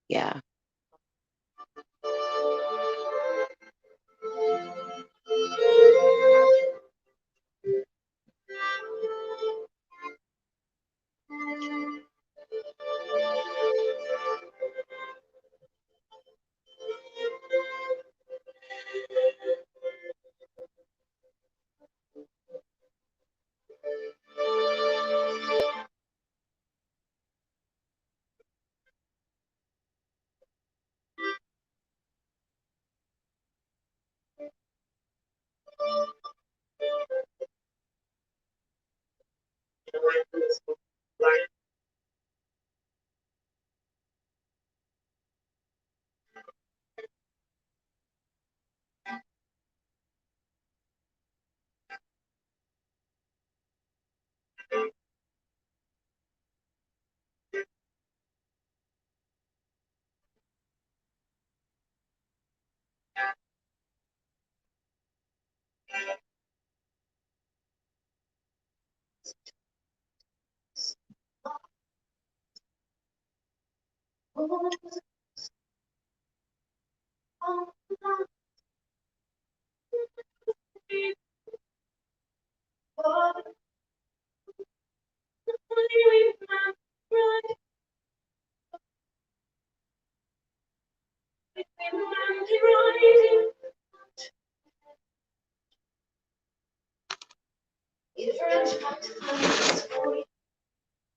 Yeah.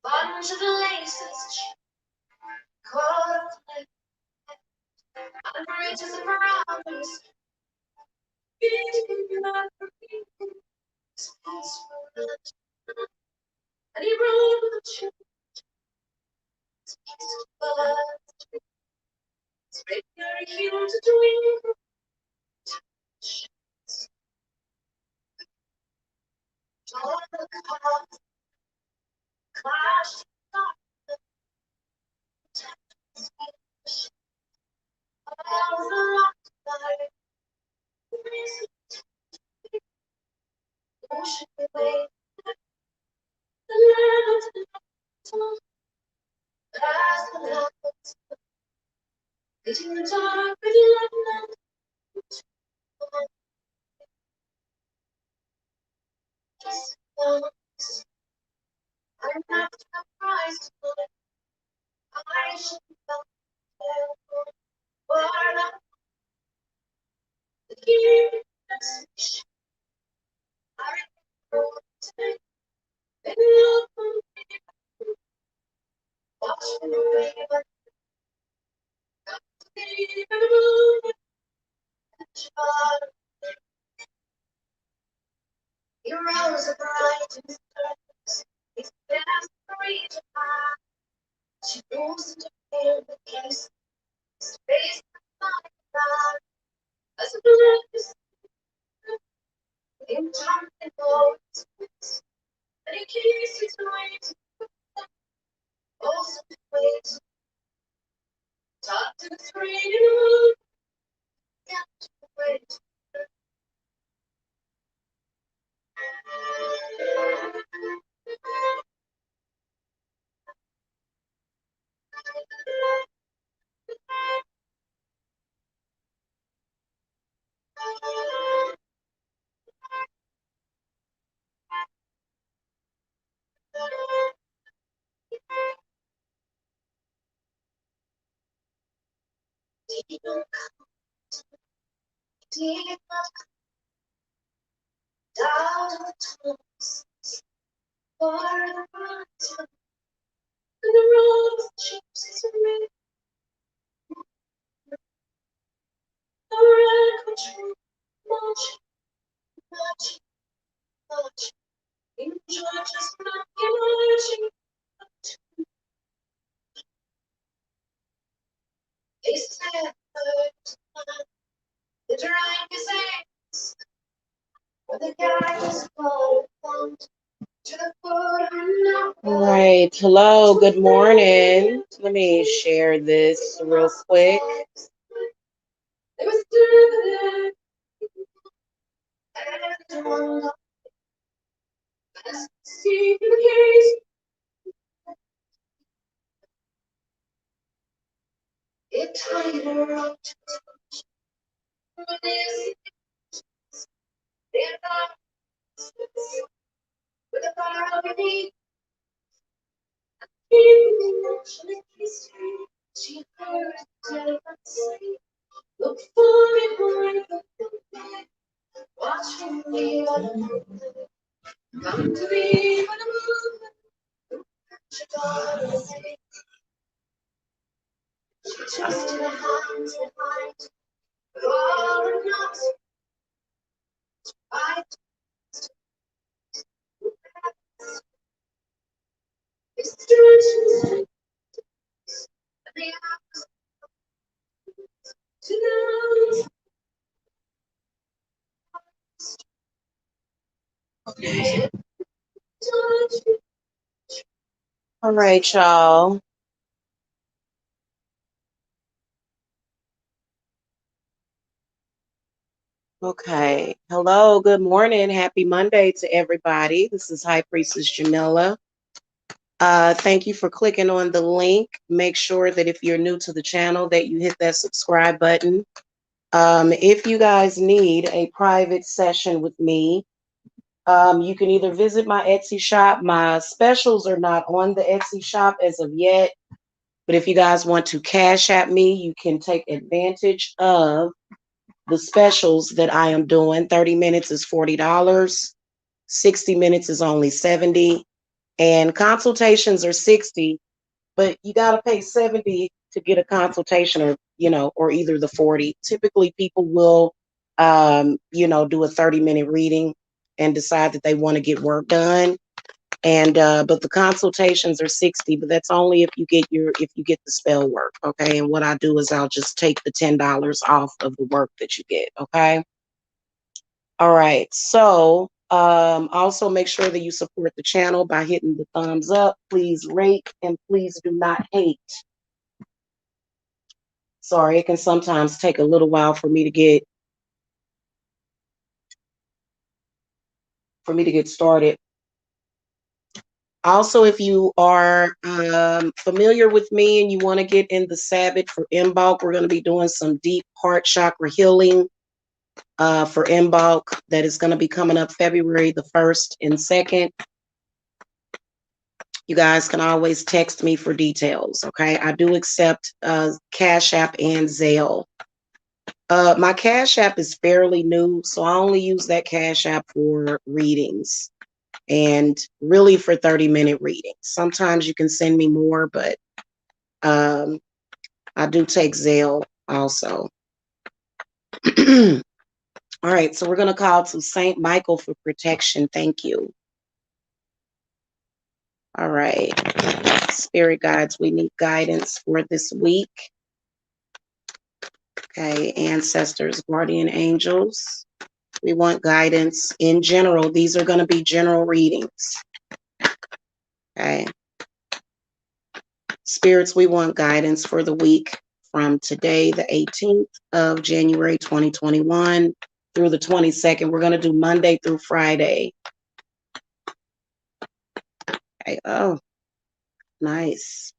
Bunch of laces, caught under reaches of promise, beating up for and he rode with the children, straight their heel to twinkle, all the cars clashed, all the locked light, ocean away, the land as the lights, beating the dark with lightning. I'm not surprised, but I should not tell. Or not the key message. I wrote today. And look for me. Watch me away, but got to be in the mood. He rose a bright and stars. His best free to find. She moves to feel the case. His face like that. As a blood is in time and goes. And he keeps his way also to wait. Talk to the three in the room. Got to wait. Did not come, did not come down to the tops, for the bright and the rose chips is red. The red country, much, much, much. In Georgia's not emerging. They said the drawing is eggs, but the guy was called to the foot. All right. Hello. Good morning. Let me share this real quick. the tighter up to touch. With these with the fire underneath, naturally straight. She heard it say, look for me, boy, look for me. Watch for me, come to me when I'm moving. She got away. She trusted her hands behind, but all the knots I it's stretched and the hours to know. All right, y'all. Okay. Hello. Good morning. Happy Monday to everybody. This is High Priestess Jamila. Thank you for clicking on the link. Make sure that if you're new to the channel that you hit that subscribe button. If you guys need a private session with me, you can either visit my Etsy shop. My specials are not on the Etsy shop as of yet. But if you guys want to cash at me, you can take advantage of the specials that I am doing. 30 minutes is $40. 60 minutes is only $70. And consultations are $60, but you got to pay $70 to get a consultation, or, or either the $40. Typically people will, do a 30-minute reading and decide that they want to get work done. And but the consultations are $60, but that's only if you get the spell work. Okay. And what I do is I'll just take the $10 off of the work that you get. Okay. All right. So also make sure that you support the channel by hitting the thumbs up. Please rate and please do not hate. Sorry, it can sometimes take a little while for me to get started. Also, if you are familiar with me and you want to get in the Sabbath for Embulk, we're going to be doing some deep heart chakra healing for Embulk. That is going to be coming up February the 1st and 2nd. You guys can always text me for details, okay? I do accept Cashapp and Zelle. My Cashapp is fairly new, so I only use that Cashapp for readings. And really for 30-minute readings. Sometimes you can send me more, but I do take Zelle also. All right, so we're going to call to Saint Michael for protection. Thank you. All right, spirit guides, we need guidance for this week. Okay, ancestors, guardian angels, we want guidance in general. These are going to be general readings. Okay. Spirits, we want guidance for the week from today, the 18th of January, 2021 through the 22nd. We're going to do Monday through Friday. Okay. Oh, nice.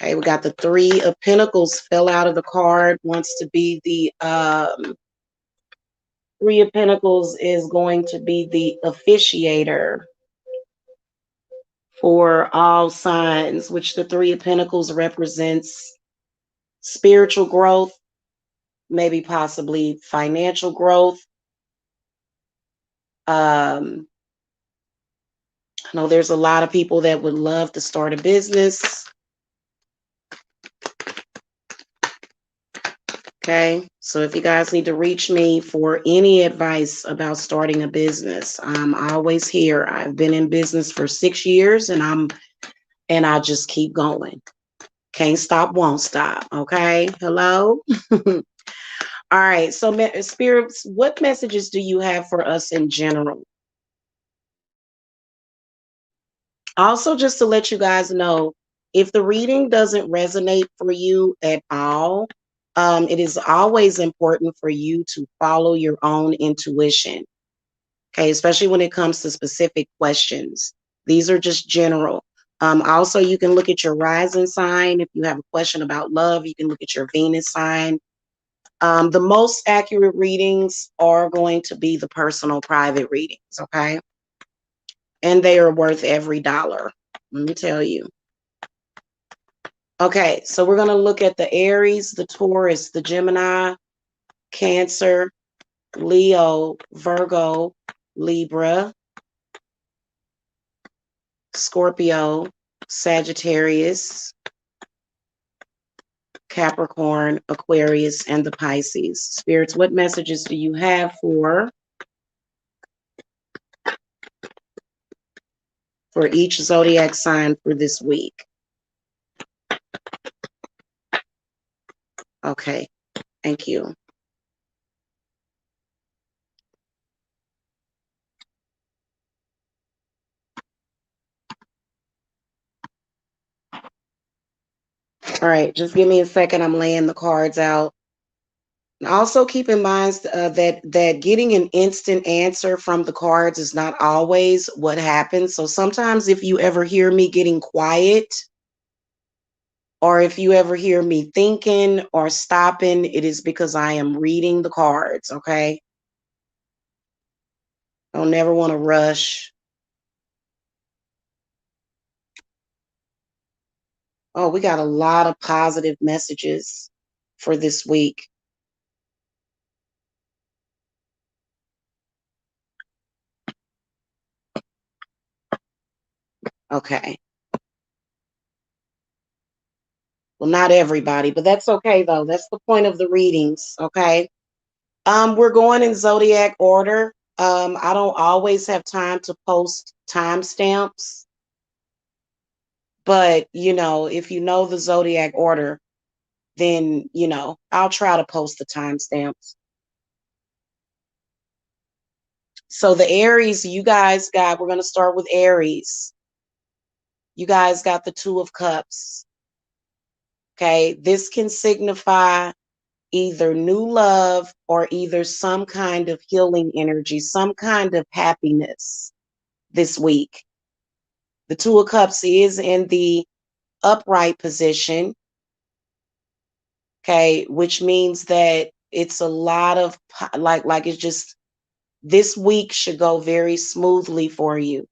Okay, we got the Three of Pentacles fell out of the card, wants to be the Three of Pentacles is going to be the officiator for all signs, which the Three of Pentacles represents spiritual growth, maybe possibly financial growth. I know there's a lot of people that would love to start a business. Okay, so if you guys need to reach me for any advice about starting a business, I'm always here. I've been in business for 6 years and I just keep going. Can't stop, won't stop. Okay, hello. All right, so spirits, what messages do you have for us in general? Also, just to let you guys know, if the reading doesn't resonate for you at all, it is always important for you to follow your own intuition. Okay, especially when it comes to specific questions. These are just general. Also, you can look at your rising sign. If you have a question about love, you can look at your Venus sign. The most accurate readings are going to be the personal private readings, okay? And they are worth every dollar. Let me tell you. Okay, so we're going to look at the Aries, the Taurus, the Gemini, Cancer, Leo, Virgo, Libra, Scorpio, Sagittarius, Capricorn, Aquarius, and the Pisces. Spirits, what messages do you have for each zodiac sign for this week? Okay, thank you. All right, just give me a second. I'm laying the cards out. And also keep in mind that getting an instant answer from the cards is not always what happens. So sometimes if you ever hear me getting quiet, or if you ever hear me thinking or stopping, it is because I am reading the cards, okay? I don't never want to rush. Oh, we got a lot of positive messages for this week. Okay. Well, not everybody, but that's okay though. That's the point of the readings, okay? We're going in zodiac order. I don't always have time to post timestamps, but if you know the zodiac order, then I'll try to post the timestamps. So the Aries, you guys got, we're going to start with Aries. You guys got the Two of Cups. Okay, this can signify either new love or either some kind of healing energy, some kind of happiness this week. The Two of Cups is in the upright position, okay, which means that it's a lot of like it's just, this week should go very smoothly for you.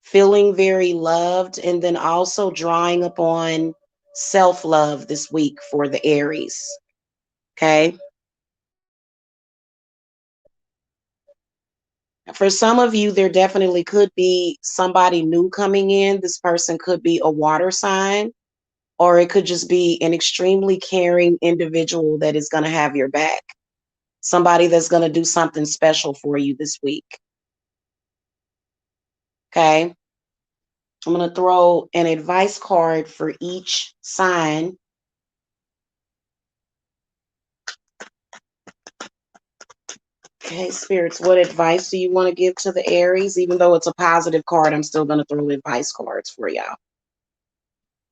Feeling very loved, and then also drawing upon self-love this week for the Aries. Okay. For some of you, there definitely could be somebody new coming in. This person could be a water sign, or it could just be an extremely caring individual that is going to have your back. Somebody that's going to do something special for you this week. Okay. I'm going to throw an advice card for each sign. Okay, spirits, what advice do you want to give to the Aries? Even though it's a positive card, I'm still going to throw advice cards for y'all.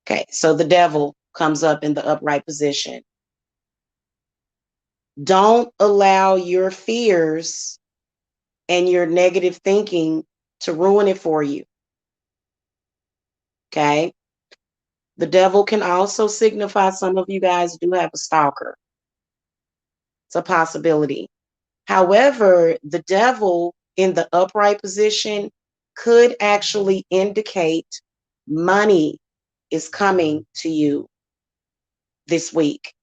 Okay, so the Devil comes up in the upright position. Don't allow your fears and your negative thinking to ruin it for you. Okay. The Devil can also signify some of you guys do have a stalker. It's a possibility. However, the Devil in the upright position could actually indicate money is coming to you this week.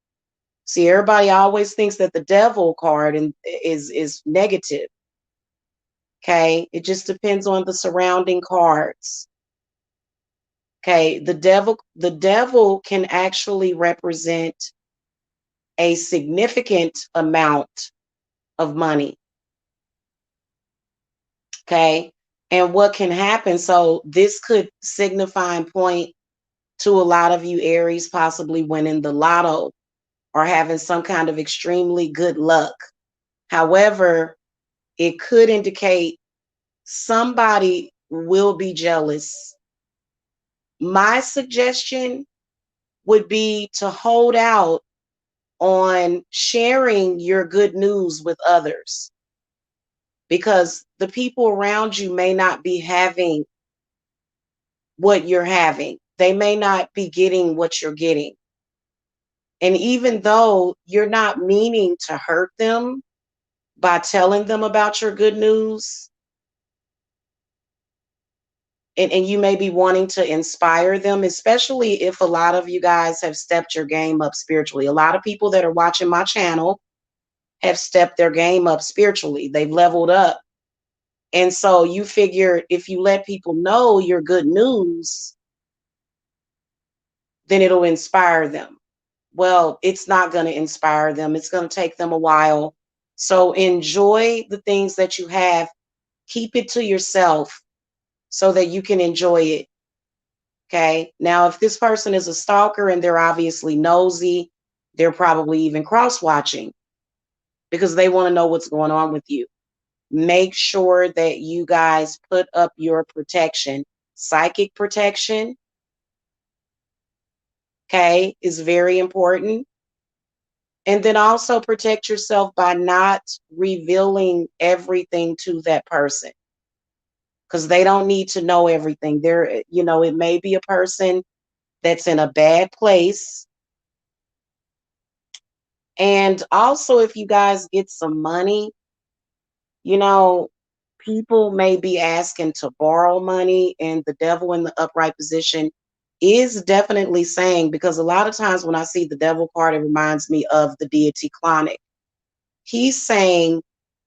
See, everybody always thinks that the Devil card is negative. Okay, it just depends on the surrounding cards. Okay, the devil can actually represent a significant amount of money. Okay, and what can happen? So this could signify and point to a lot of you Aries possibly winning the lotto or having some kind of extremely good luck. However, it could indicate somebody will be jealous. My suggestion would be to hold out on sharing your good news with others, because the people around you may not be having what you're having. They may not be getting what you're getting. And even though you're not meaning to hurt them by telling them about your good news, and you may be wanting to inspire them, especially if a lot of you guys have stepped your game up spiritually. A lot of people that are watching my channel have stepped their game up spiritually. They've leveled up. And so you figure if you let people know your good news, then it'll inspire them. Well, it's not going to inspire them. It's going to take them a while. So enjoy the things that you have. Keep it to yourself so that you can enjoy it. Okay. Now, if this person is a stalker and they're obviously nosy, they're probably even cross watching because they want to know what's going on with you. Make sure that you guys put up your protection. Psychic protection, okay, is very important. And then also protect yourself by not revealing everything to that person because they don't need to know everything. It may be a person that's in a bad place. And also, if you guys get some money, you know, people may be asking to borrow money, and the devil in the upright position is definitely saying, because a lot of times when I see the devil card, it reminds me of the deity clonic. He's saying,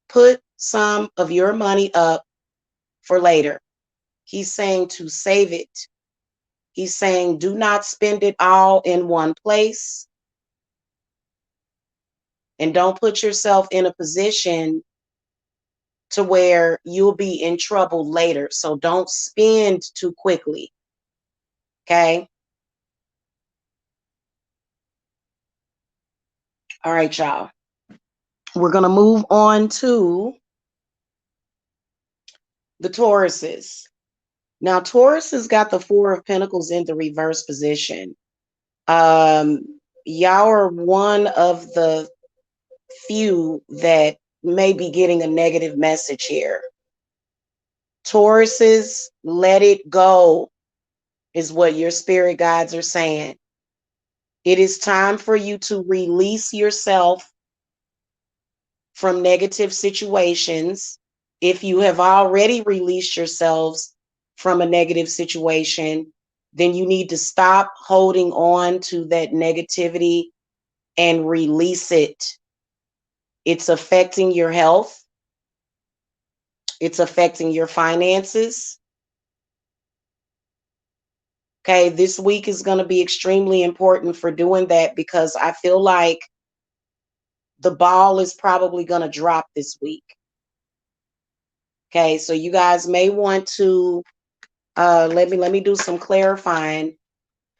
put some of your money up for later. He's saying to save it. He's saying, do not spend it all in one place. And don't put yourself in a position to where you'll be in trouble later. So don't spend too quickly. Okay. All right, y'all. We're going to move on to the Tauruses. Now, Taurus has got the Four of Pentacles in the reverse position. Um, y'all are one of the few that may be getting a negative message here. Tauruses, let it go, is what your spirit guides are saying. It is time for you to release yourself from negative situations. If you have already released yourselves from a negative situation, then you need to stop holding on to that negativity and release it. It's affecting your health. It's affecting your finances. Okay, this week is going to be extremely important for doing that because I feel like the ball is probably going to drop this week. Okay, so you guys may want to let me do some clarifying.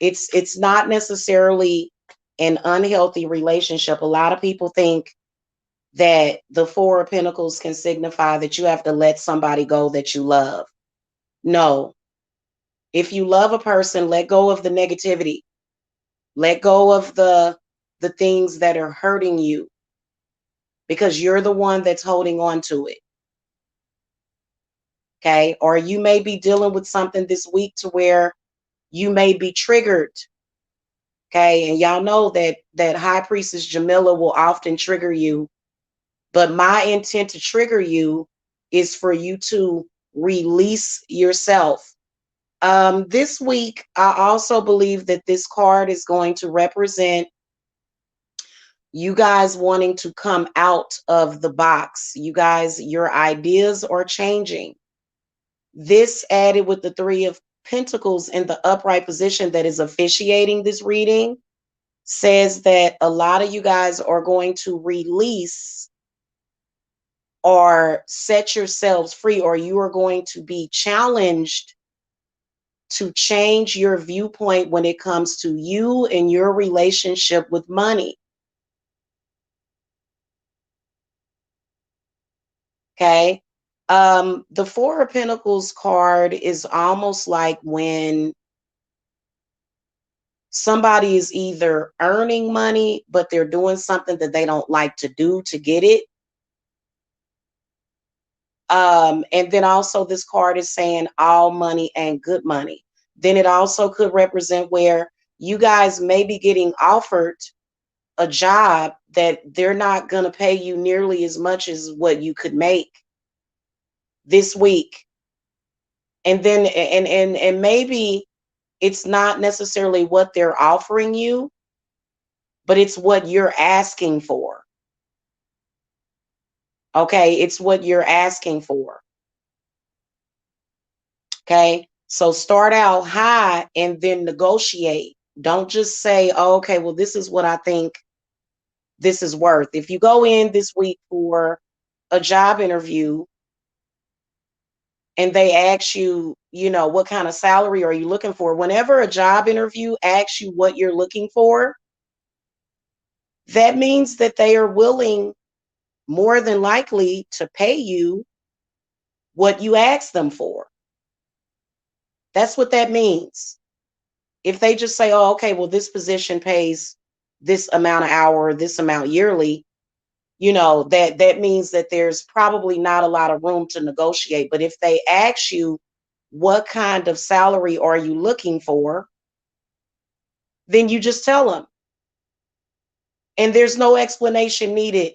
It's not necessarily an unhealthy relationship. A lot of people think that the Four of Pentacles can signify that you have to let somebody go that you love. No. If you love a person, let go of the negativity. Let go of the things that are hurting you because you're the one that's holding on to it. Okay? Or you may be dealing with something this week to where you may be triggered. Okay? And y'all know that High Priestess Jamila will often trigger you. But my intent to trigger you is for you to release yourself. This week, I also believe that this card is going to represent you guys wanting to come out of the box. You guys, your ideas are changing. This added with the Three of Pentacles in the upright position that is officiating this reading says that a lot of you guys are going to release or set yourselves free, or you are going to be challenged to change your viewpoint when it comes to you and your relationship with money. Okay. The Four of Pentacles card is almost like when somebody is either earning money, but they're doing something that they don't like to do to get it. And then also this card is saying all money ain't good money. Then it also could represent where you guys may be getting offered a job that they're not going to pay you nearly as much as what you could make this week. And then and maybe it's not necessarily what they're offering you, but it's what you're asking for. Okay, it's what you're asking for. Okay, so start out high and then negotiate. Don't just say, oh, okay, well, this is what I think this is worth. If you go in this week for a job interview and they ask you, you know, what kind of salary are you looking for? Whenever a job interview asks you what you're looking for, that means that they are willing, more than likely, to pay you what you ask them for. That's what that means. If they just say, oh, okay, well, this position pays this amount an hour, this amount yearly, you know, that means that there's probably not a lot of room to negotiate. But if they ask you, what kind of salary are you looking for, then you just tell them. And there's no explanation needed.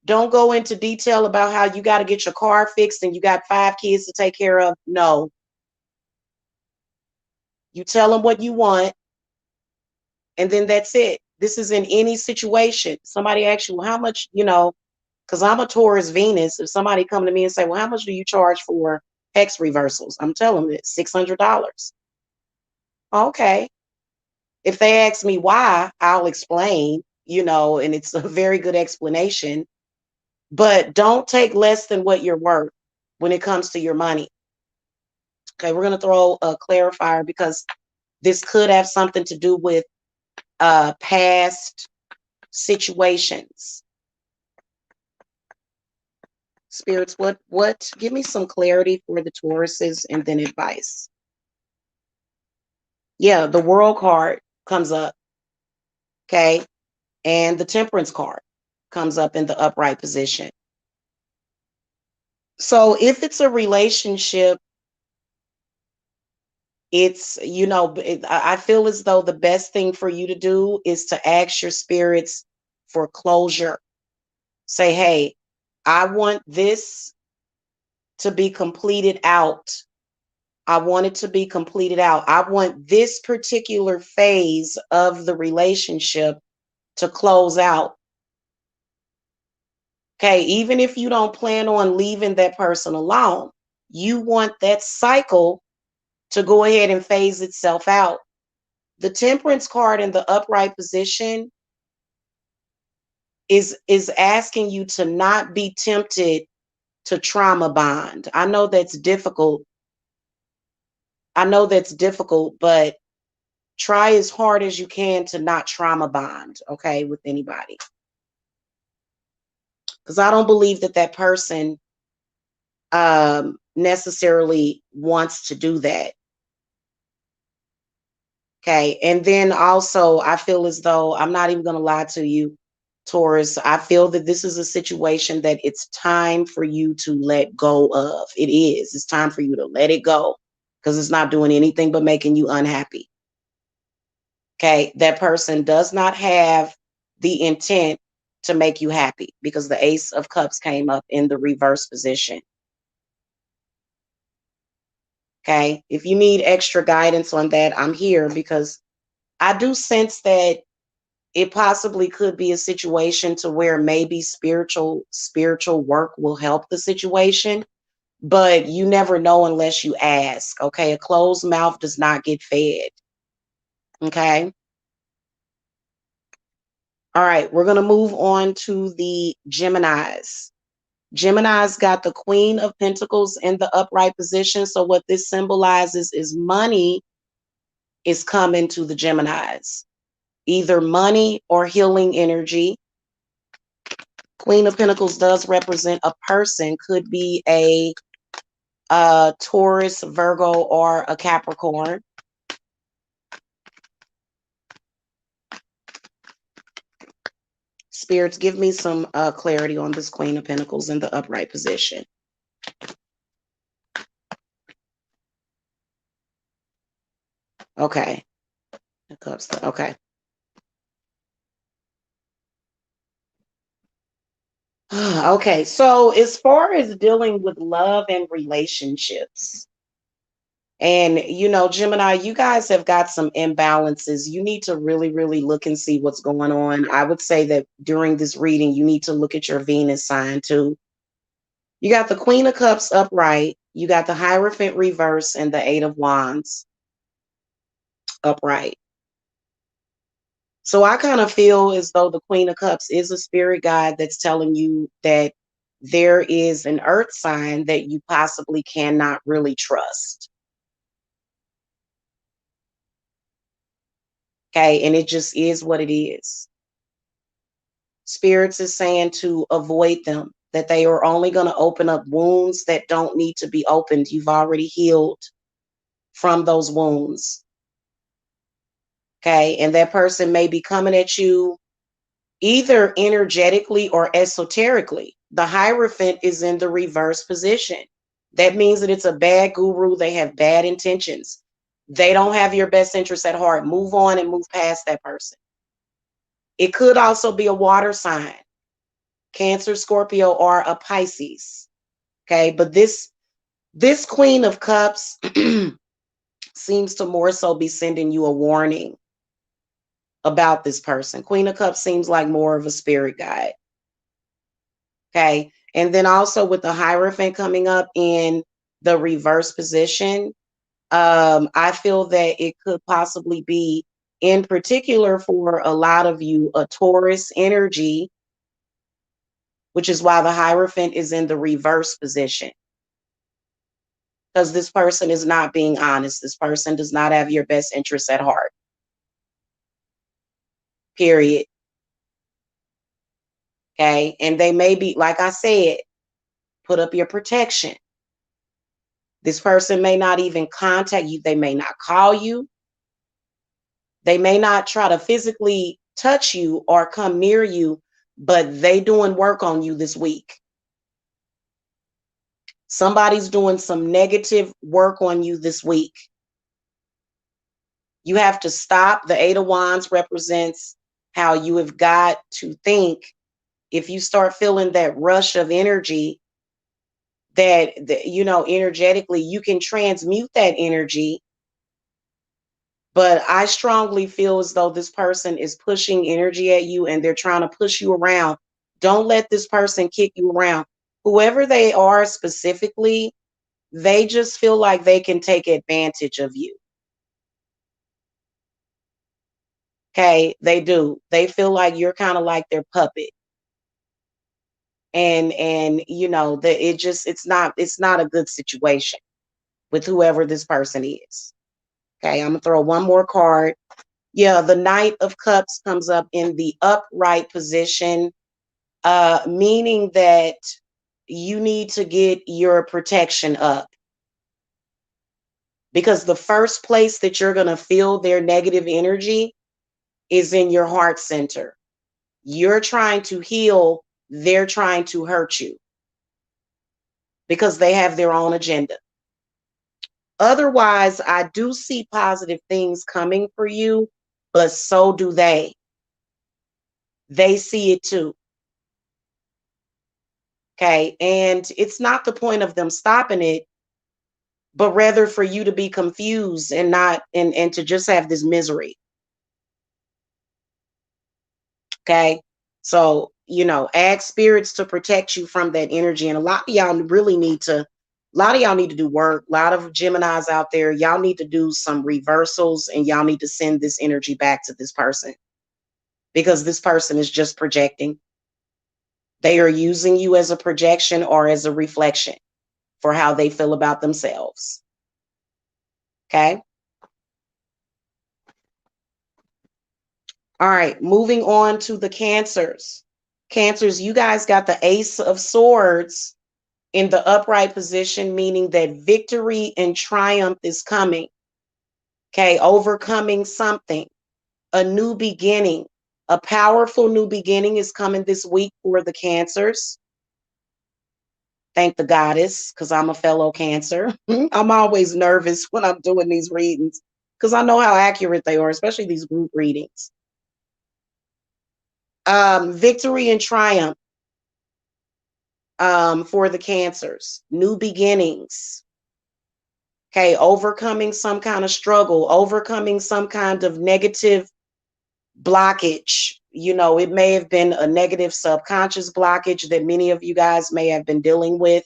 Don't go into detail about how you got to get your car fixed and you got 5 kids to take care of. No. You tell them what you want, and then that's it. This is in any situation. Somebody asks you, well, how much, you know, because I'm a Taurus Venus. If somebody come to me and say, well, how much do you charge for hex reversals? I'm telling them it's $600. Okay. If they ask me why, I'll explain, you know, and it's a very good explanation. But don't take less than what you're worth when it comes to your money. Okay, we're going to throw a clarifier because this could have something to do with past situations. Spirits, what? Give me some clarity for the Tauruses and then advice. Yeah, the World card comes up, okay, and the Temperance card comes up in the upright position. So if it's a relationship, it's, you know, I feel as though the best thing for you to do is to ask your spirits for closure. Say, hey, I want this to be completed out. I want it to be completed out. I want this particular phase of the relationship to close out. Okay, even if you don't plan on leaving that person alone, you want that cycle to go ahead and phase itself out. The Temperance card in the upright position is asking you to not be tempted to trauma bond. I know that's difficult. But try as hard as you can to not trauma bond, okay, with anybody. Because I don't believe that person necessarily wants to do that. Okay. And then also, I feel as though, I'm not even going to lie to you, Taurus. I feel that this is a situation that it's time for you to let go of. It is. It's time for you to let it go because it's not doing anything but making you unhappy. Okay. That person does not have the intent to make you happy because the Ace of Cups came up in the reverse position. Okay. If you need extra guidance on that, I'm here because I do sense that it possibly could be a situation to where maybe spiritual work will help the situation, but you never know unless you ask. Okay. A closed mouth does not get fed. Okay. All right. We're going to move on to the Geminis. Gemini's got the Queen of Pentacles in the upright position. So what this symbolizes is money is coming to the Geminis, either money or healing energy. Queen of Pentacles does represent a person, could be a Taurus, Virgo, or a Capricorn. Spirits, give me some clarity on this Queen of Pentacles in the upright position. Okay. The cups. Okay. Okay. So as far as dealing with love and relationships, and Gemini, you guys have got some imbalances. You need to really, really look and see what's going on. I would say that during this reading, you need to look at your Venus sign too. You got the Queen of Cups upright. You got the Hierophant reverse and the Eight of Wands upright. So I kind of feel as though the Queen of Cups is a spirit guide that's telling you that there is an earth sign that you possibly cannot really trust. Okay. And it just is what it is. Spirits is saying to avoid them, that they are only going to open up wounds that don't need to be opened. You've already healed from those wounds. Okay. And that person may be coming at you either energetically or esoterically. The Hierophant is in the reverse position. That means that it's a bad guru. They have bad intentions. They don't have your best interest at heart. Move on and move past that person. It could also be a water sign, Cancer, Scorpio, or a Pisces. Okay, but this Queen of Cups seems to more so be sending you a warning about this person. Queen of Cups seems like more of a spirit guide. Okay. And then also with the Hierophant coming up in the reverse position, I feel that it could possibly be, in particular for a lot of you, a Taurus energy, which is why the Hierophant is in the reverse position. Because this person is not being honest. This person does not have your best interests at heart. Period. Okay. And they may be, like I said, put up your protection. This person may not even contact you. They may not call you. They may not try to physically touch you or come near you, but they doing work on you this week. Somebody's doing some negative work on you this week. You have to stop. The Eight of Wands represents how you have got to think. If you start feeling that rush of energy, that energetically, you can transmute that energy. But I strongly feel as though this person is pushing energy at you and they're trying to push you around. Don't let this person kick you around. Whoever they are specifically, they just feel like they can take advantage of you. Okay, they do. They feel like you're kind of like their puppet. And that it's not a good situation with whoever this person is. Okay, I'm gonna throw one more card. Yeah, the Knight of Cups comes up in the upright position, meaning that you need to get your protection up. Because the first place that you're going to feel their negative energy is in your heart center. You're trying to heal, they're trying to hurt you because they have their own agenda. Otherwise, I do see positive things coming for you, but so do they. They see it too. Okay. And it's not the point of them stopping it, but rather for you to be confused and not and to just have this misery. Okay. So, ask spirits to protect you from that energy. And a lot of y'all need to do work. A lot of Geminis out there, y'all need to do some reversals and y'all need to send this energy back to this person because this person is just projecting. They are using you as a projection or as a reflection for how they feel about themselves. Okay. All right. Moving on to the Cancers. Cancers, you guys got the Ace of Swords in the upright position, meaning that victory and triumph is coming. Okay. Overcoming something, a new beginning, a powerful new beginning is coming this week for the Cancers. Thank the goddess, because I'm a fellow Cancer. I'm always nervous when I'm doing these readings because I know how accurate they are, especially these group readings. Victory and triumph for the Cancers. New beginnings. Okay, overcoming some kind of struggle, overcoming some kind of negative blockage. You know, it may have been a negative subconscious blockage that many of you guys may have been dealing with.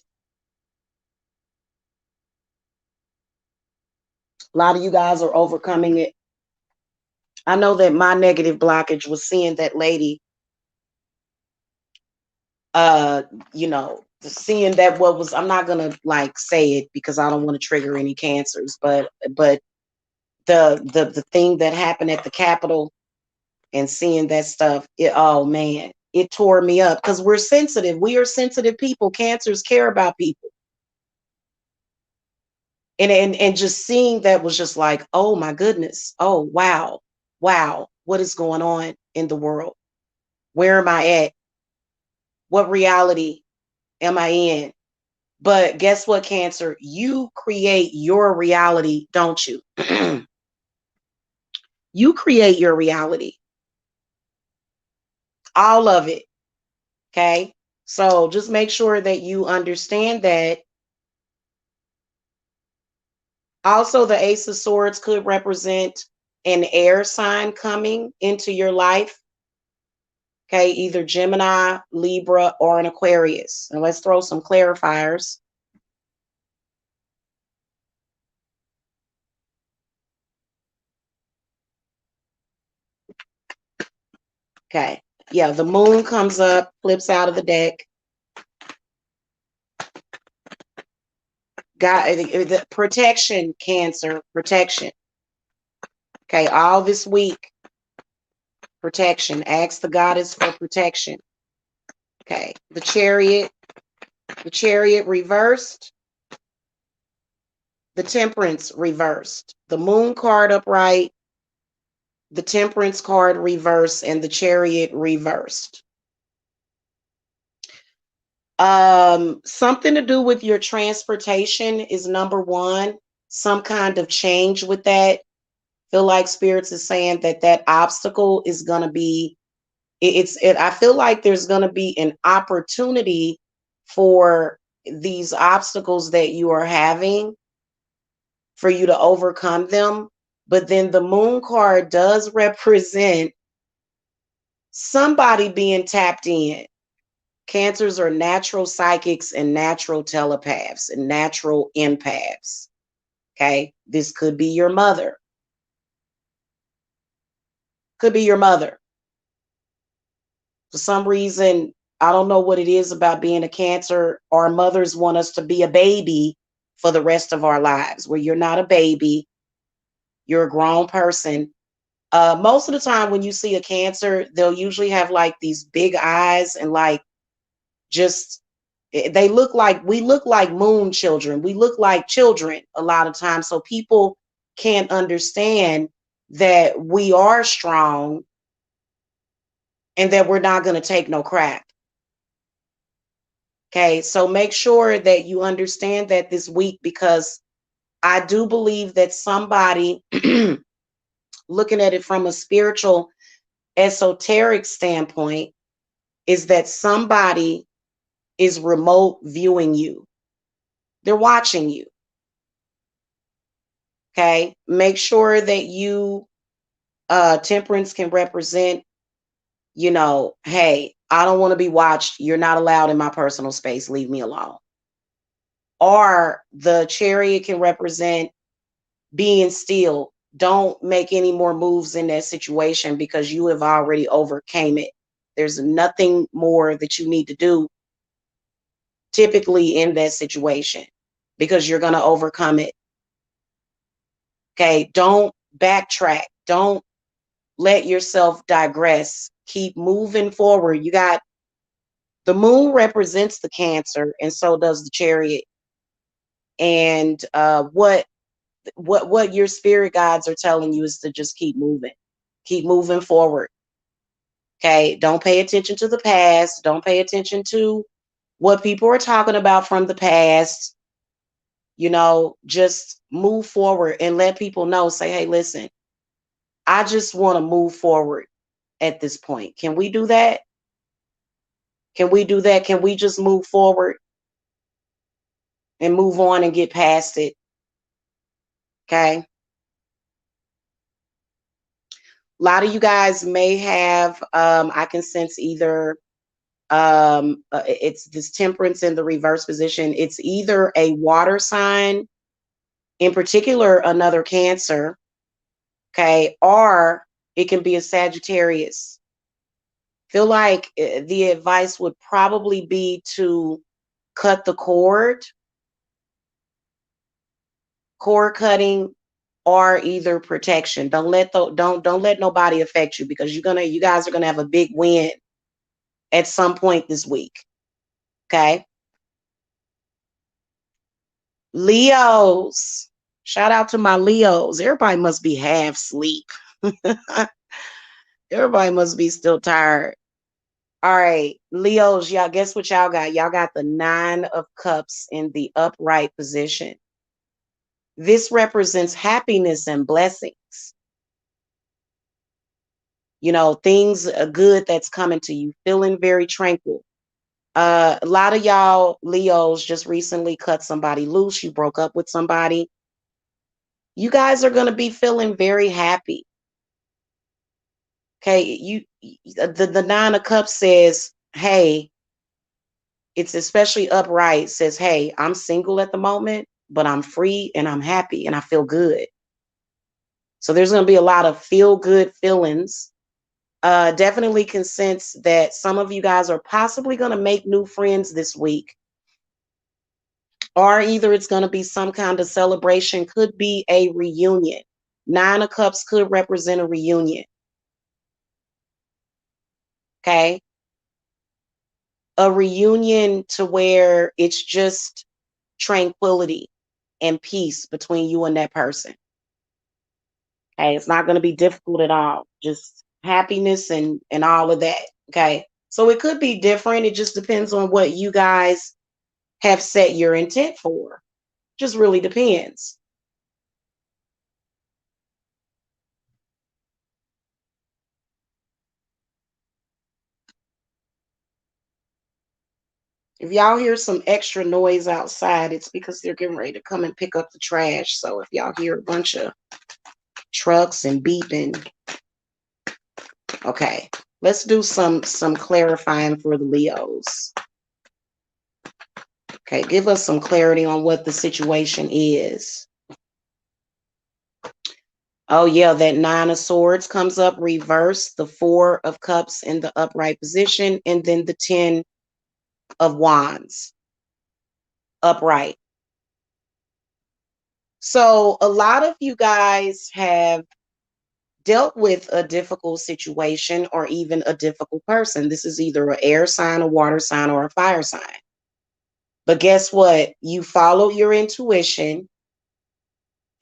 A lot of you guys are overcoming it. I know that my negative blockage was seeing that lady, uh, you know, seeing that what was, I'm not gonna like say it because I don't want to trigger any cancers, but the thing that happened at the Capitol and seeing that stuff, oh man, it tore me up because we're sensitive. We are sensitive people. Cancers care about people. And just seeing that was just like, oh my goodness. Oh wow. Wow. What is going on in the world? Where am I at? What reality am I in? But guess what, Cancer? You create your reality, don't you? You create your reality. All of it. Okay. So just make sure that you understand that. Also, the Ace of Swords could represent an air sign coming into your life. Okay, either Gemini, Libra, or an Aquarius. And let's throw some clarifiers. Okay, yeah, the moon comes up, flips out of the deck. Got the protection, Cancer, protection. Okay, all this week, protection. Ask the goddess for protection. Okay, the chariot reversed, the temperance reversed, the moon card upright, the temperance card reversed, and the chariot reversed. Something to do with your transportation is number one. Some kind of change with that. Feel like spirits is saying that that obstacle is going to be, I feel like there's going to be an opportunity for these obstacles that you are having for you to overcome them. But then the moon card does represent somebody being tapped in. Cancers are natural psychics and natural telepaths and natural empaths. Okay. This could be your mother. Could be your mother. For some reason, I don't know what it is about being a Cancer. Our mothers want us to be a baby for the rest of our lives, where you're not a baby, you're a grown person. Most of the time, when you see a Cancer, they'll usually have like these big eyes and like just they look like, we look like moon children. We look like children a lot of times. So people can't understand that we are strong and that we're not going to take no crap. Okay. So make sure that you understand that this week, because I do believe that somebody looking at it from a spiritual, esoteric standpoint is that somebody is remote viewing you. They're watching you. Okay. Make sure that you, temperance can represent, you know, hey, I don't want to be watched. You're not allowed in my personal space. Leave me alone. Or the chariot can represent being still. Don't make any more moves in that situation because you have already overcame it. There's nothing more that you need to do typically in that situation because you're going to overcome it. Okay. Don't backtrack. Don't let yourself digress. Keep moving forward. You got the moon represents the Cancer, and so does the chariot. And what your spirit guides are telling you is to just keep moving forward. Okay, don't pay attention to the past. Don't pay attention to what people are talking about from the past. just move forward and let people know, say, hey, listen, I just want to move forward at this point. Can we do that? Can we do that? Can we just move forward and move on and get past it? Okay. A lot of you guys may have, I can sense either it's this temperance in the reverse position. It's either a water sign, in particular, another Cancer, okay, or it can be a Sagittarius. Feel like the advice would probably be to cut the cord cutting, or either protection. Don't let nobody affect you, because you guys are gonna have a big win at some point this week. Okay. Leos. Shout out to my Leos. Everybody must be half sleep. Everybody must be still tired. All right, Leos, y'all, guess what y'all got? Y'all got the 9 of Cups in the upright position. This represents happiness and blessings. Things good that's coming to you, feeling very tranquil. A lot of y'all Leos just recently cut somebody loose. You broke up with somebody. You guys are going to be feeling very happy. Okay, the 9 of Cups says, hey, it's especially upright, says, hey, I'm single at the moment, but I'm free and I'm happy and I feel good. So there's going to be a lot of feel good feelings. Definitely can sense that some of you guys are possibly going to make new friends this week, or either it's going to be some kind of celebration, could be a reunion. 9 of Cups could represent a reunion. Okay. A reunion to where it's just tranquility and peace between you and that person. Okay. It's not going to be difficult at all. Just happiness and all of that. Okay. So it could be different. It just depends on what you guys have set your intent for. Just really depends. If y'all hear some extra noise outside, it's because they're getting ready to come and pick up the trash. So if y'all hear a bunch of trucks and beeping, okay, let's do some clarifying for the Leos. Okay, give us some clarity on what the situation is. Oh yeah, that 9 of Swords comes up reversed, the 4 of Cups in the upright position, and then the 10 of Wands upright. So a lot of you guys have dealt with a difficult situation or even a difficult person. This is either an air sign, a water sign, or a fire sign. But guess what? You followed your intuition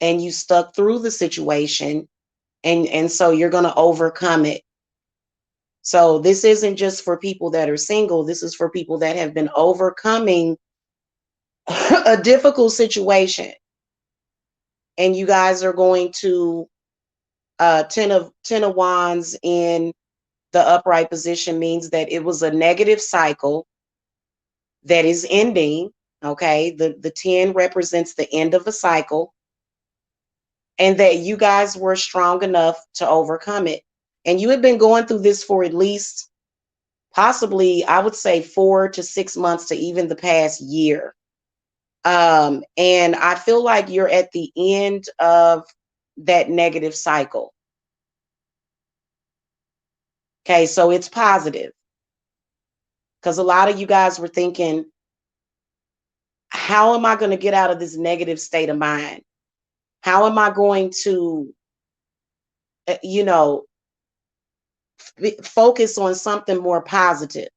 and you stuck through the situation, and so you're going to overcome it. So this isn't just for people that are single. This is for people that have been overcoming a difficult situation. And you guys are going to 10 of Wands in the upright position means that it was a negative cycle that is ending. Okay, the 10 represents the end of a cycle, and that you guys were strong enough to overcome it. And you had been going through this for at least, possibly, I would say 4 to 6 months to even the past year. And I feel like you're at the end of that negative cycle. Okay, so it's positive, because a lot of you guys were thinking, how am I going to get out of this negative state of mind? How am I going to, you know, focus on something more positive?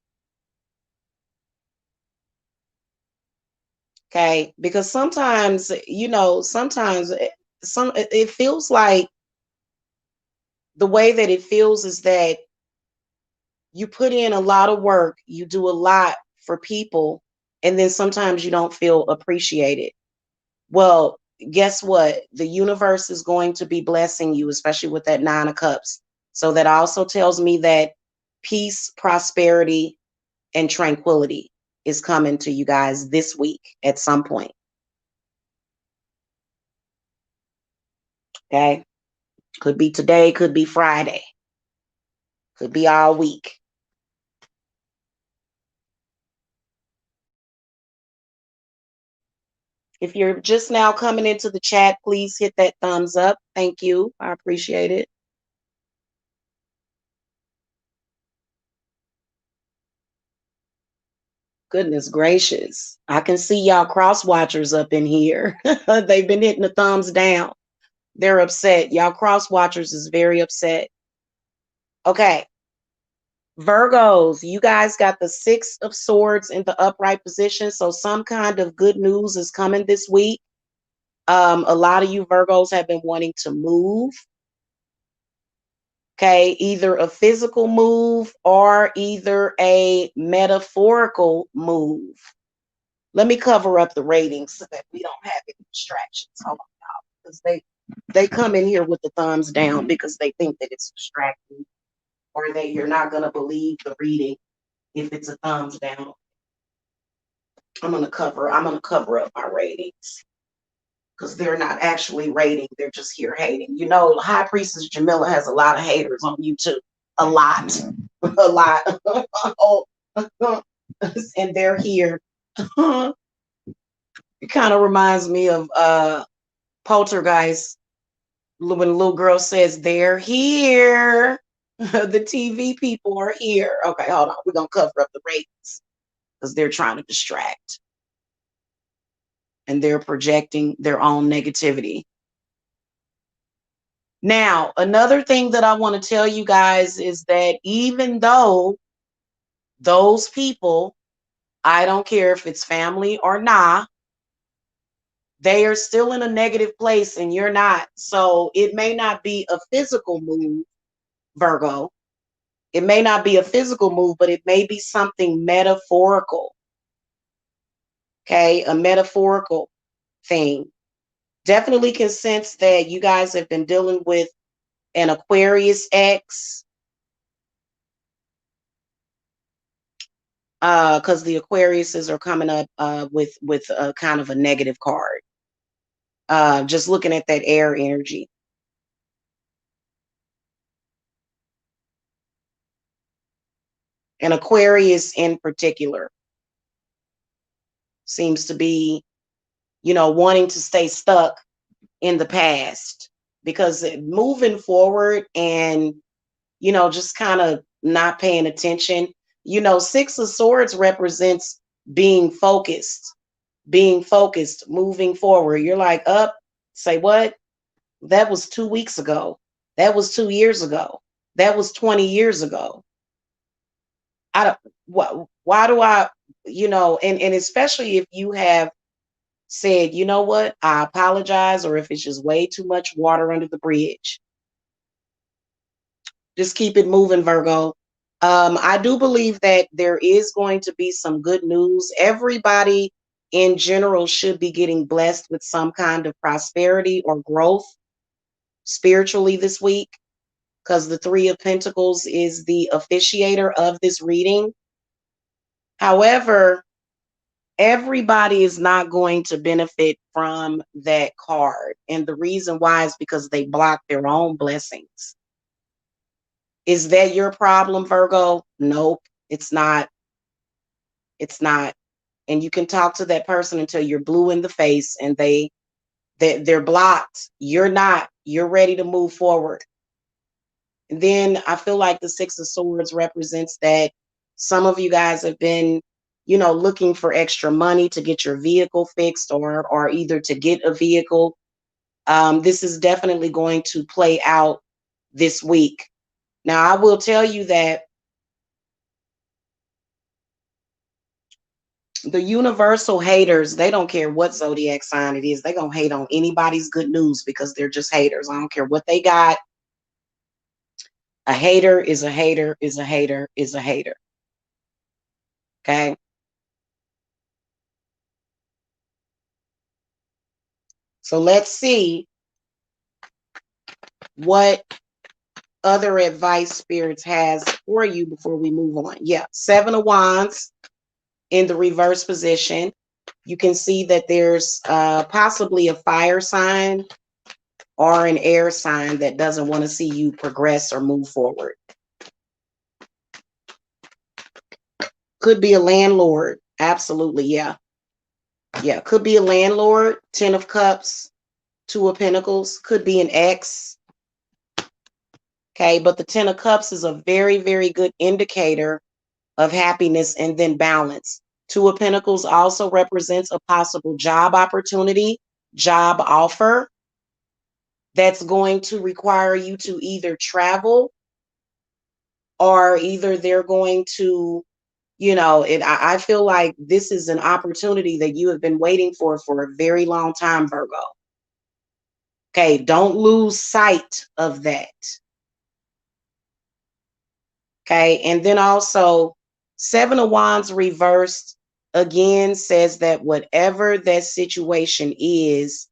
Okay, because sometimes, sometimes it feels like, the way that it feels is that you put in a lot of work, you do a lot for people, and then sometimes you don't feel appreciated. Well, guess what? The universe is going to be blessing you, especially with that Nine of Cups. So that also tells me that peace, prosperity, and tranquility is coming to you guys this week at some point. Okay. Could be today, could be Friday, could be all week. If you're just now coming into the chat, please hit that thumbs up. Thank you. I appreciate it. Goodness gracious. I can see y'all cross watchers up in here. They've been hitting the thumbs down. They're upset. Y'all cross watchers is very upset. Okay. Virgos, you guys got the Six of Swords in the upright position. So some kind of good news is coming this week. A lot of you Virgos have been wanting to move. Okay, either a physical move or either a metaphorical move. Let me cover up the ratings so that we don't have any distractions. Hold on, y'all, because they come in here with the thumbs down because they think that it's distracting, or that you're not gonna believe the reading if it's a thumbs down. I'm gonna cover up my ratings because they're not actually rating, they're just here hating. You know, High Priestess Jamila has a lot of haters on YouTube. A lot. A lot. Oh, and they're here. It kind of reminds me of Poltergeist when the little girl says they're here. The TV people are here. Okay, hold on. We're gonna cover up the ratings because they're trying to distract and they're projecting their own negativity. Now, another thing that I want to tell you guys is that even though those people, I don't care if it's family or not, they are still in a negative place and you're not. So it may not be a physical move, Virgo. It may not be a physical move, but it may be something metaphorical. Okay, a metaphorical thing. Definitely can sense that you guys have been dealing with an Aquarius X, because the Aquariuses are coming up with a kind of a negative card. Just looking at that air energy. And Aquarius in particular seems to be, wanting to stay stuck in the past because moving forward and, just kind of not paying attention. Six of Swords represents being focused, moving forward. You're like, up, say what? That was 2 weeks ago. That was 2 years ago. That was 20 years ago. I don't, why do I, and especially if you have said, you know what, I apologize, or if it's just way too much water under the bridge. Just keep it moving, Virgo. I do believe that there is going to be some good news. Everybody in general should be getting blessed with some kind of prosperity or growth spiritually this week, because the Three of Pentacles is the officiator of this reading. However, everybody is not going to benefit from that card. And the reason why is because they block their own blessings. Is that your problem, Virgo? Nope, it's not. It's not. And you can talk to that person until you're blue in the face and they're blocked. You're not. You're ready to move forward. And then I feel like the Six of Swords represents that some of you guys have been, looking for extra money to get your vehicle fixed or either to get a vehicle. This is definitely going to play out this week. Now, I will tell you that the universal haters, they don't care what zodiac sign it is. They're going to hate on anybody's good news because they're just haters. I don't care what they got. A hater is a hater is a hater is a hater. Okay. So let's see what other advice spirits has for you before we move on. Yeah, 7 of Wands in the reverse position. You can see that there's possibly a fire sign or an air sign that doesn't want to see you progress or move forward. Could be a landlord. Absolutely, yeah. Yeah, could be a landlord. 10 of Cups, 2 of Pentacles. Could be an ex. Okay, but the 10 of Cups is a very, very good indicator of happiness and then balance. 2 of Pentacles also represents a possible job opportunity, job offer that's going to require you to either travel or either they're going to, I feel like this is an opportunity that you have been waiting for a very long time, Virgo. Okay, don't lose sight of that. Okay, and then also 7 of Wands reversed again says that whatever that situation is,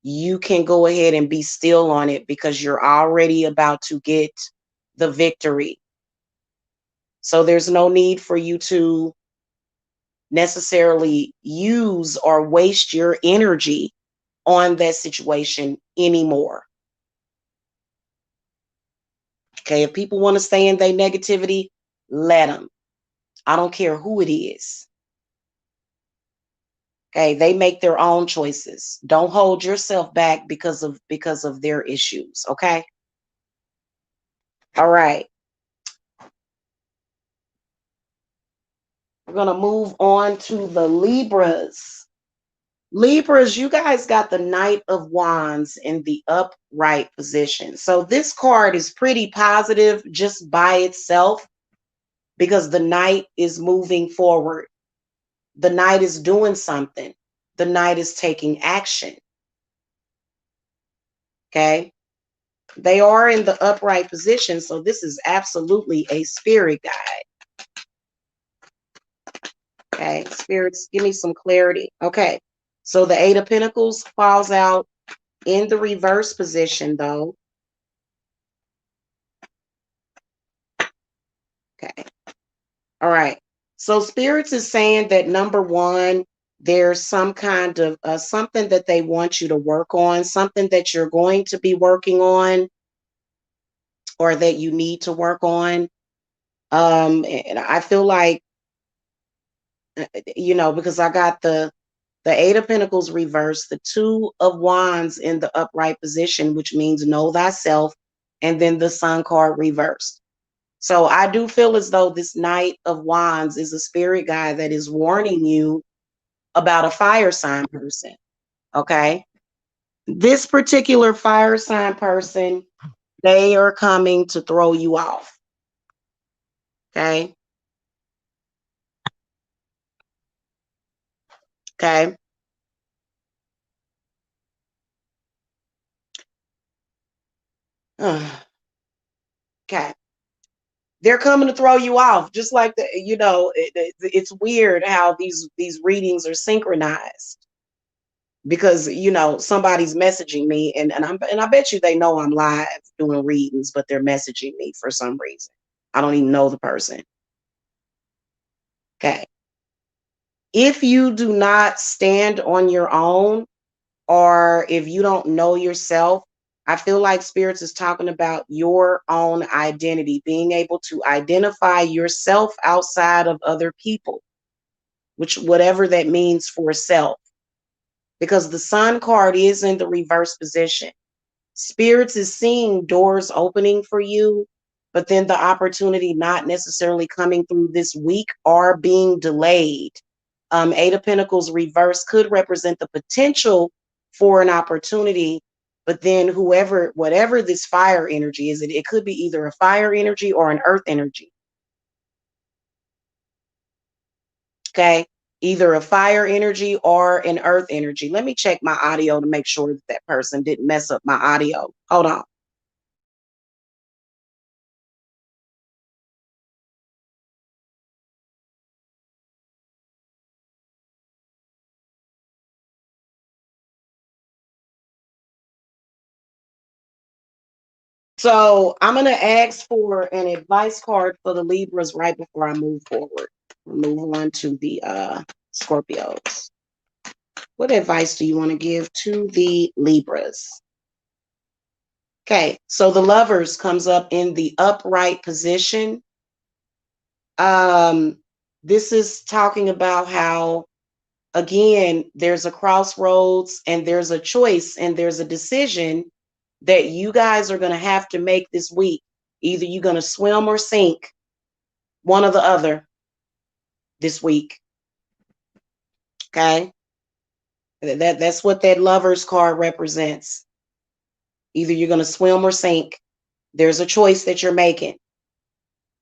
you can go ahead and be still on it because you're already about to get the victory. So there's no need for you to necessarily use or waste your energy on that situation anymore. Okay, if people want to stay in their negativity, let them. I don't care who it is. Okay, they make their own choices. Don't hold yourself back because of their issues, okay? All right. We're going to move on to the Libras. Libras, you guys got the Knight of Wands in the upright position. So this card is pretty positive just by itself because the Knight is moving forward. The Knight is doing something. The Knight is taking action. Okay. They are in the upright position, so this is absolutely a spirit guide. Okay, spirits, give me some clarity. Okay, so the 8 of Pentacles falls out in the reverse position, though. Okay, all right. So spirits is saying that number one, there's some kind of something that they want you to work on, something that you're going to be working on or that you need to work on. And I feel like, because I got the 8 of Pentacles reversed, the 2 of Wands in the upright position, which means know thyself, and then the Sun card reversed. So I do feel as though this Knight of Wands is a spirit guide that is warning you about a fire sign person. Okay. This particular fire sign person, they are coming to throw you off. Okay. Okay. Okay. They're coming to throw you off, just like it's weird how these readings are synchronized because somebody's messaging me and I bet you they know I'm live doing readings, but they're messaging me for some reason. I don't even know the person. Okay. If you do not stand on your own, or if you don't know yourself, I feel like spirits is talking about your own identity, being able to identify yourself outside of other people, which whatever that means for self, because the Sun card is in the reverse position. Spirits is seeing doors opening for you, but then the opportunity not necessarily coming through this week or being delayed. 8 of Pentacles reverse could represent the potential for an opportunity, but then whatever this fire energy is, it could be either a fire energy or an earth energy. Okay. Either a fire energy or an earth energy. Let me check my audio to make sure that that person didn't mess up my audio. Hold on. So I'm going to ask for an advice card for the Libras right before I move forward. Move on to the Scorpios. What advice do you want to give to the Libras? Okay, so the Lovers comes up in the upright position. This is talking about how, again, there's a crossroads and there's a choice and there's a decision that you guys are going to have to make this week. Either you're going to swim or sink, one or the other this week. Okay? That's what that Lovers card represents. Either you're going to swim or sink. There's a choice that you're making.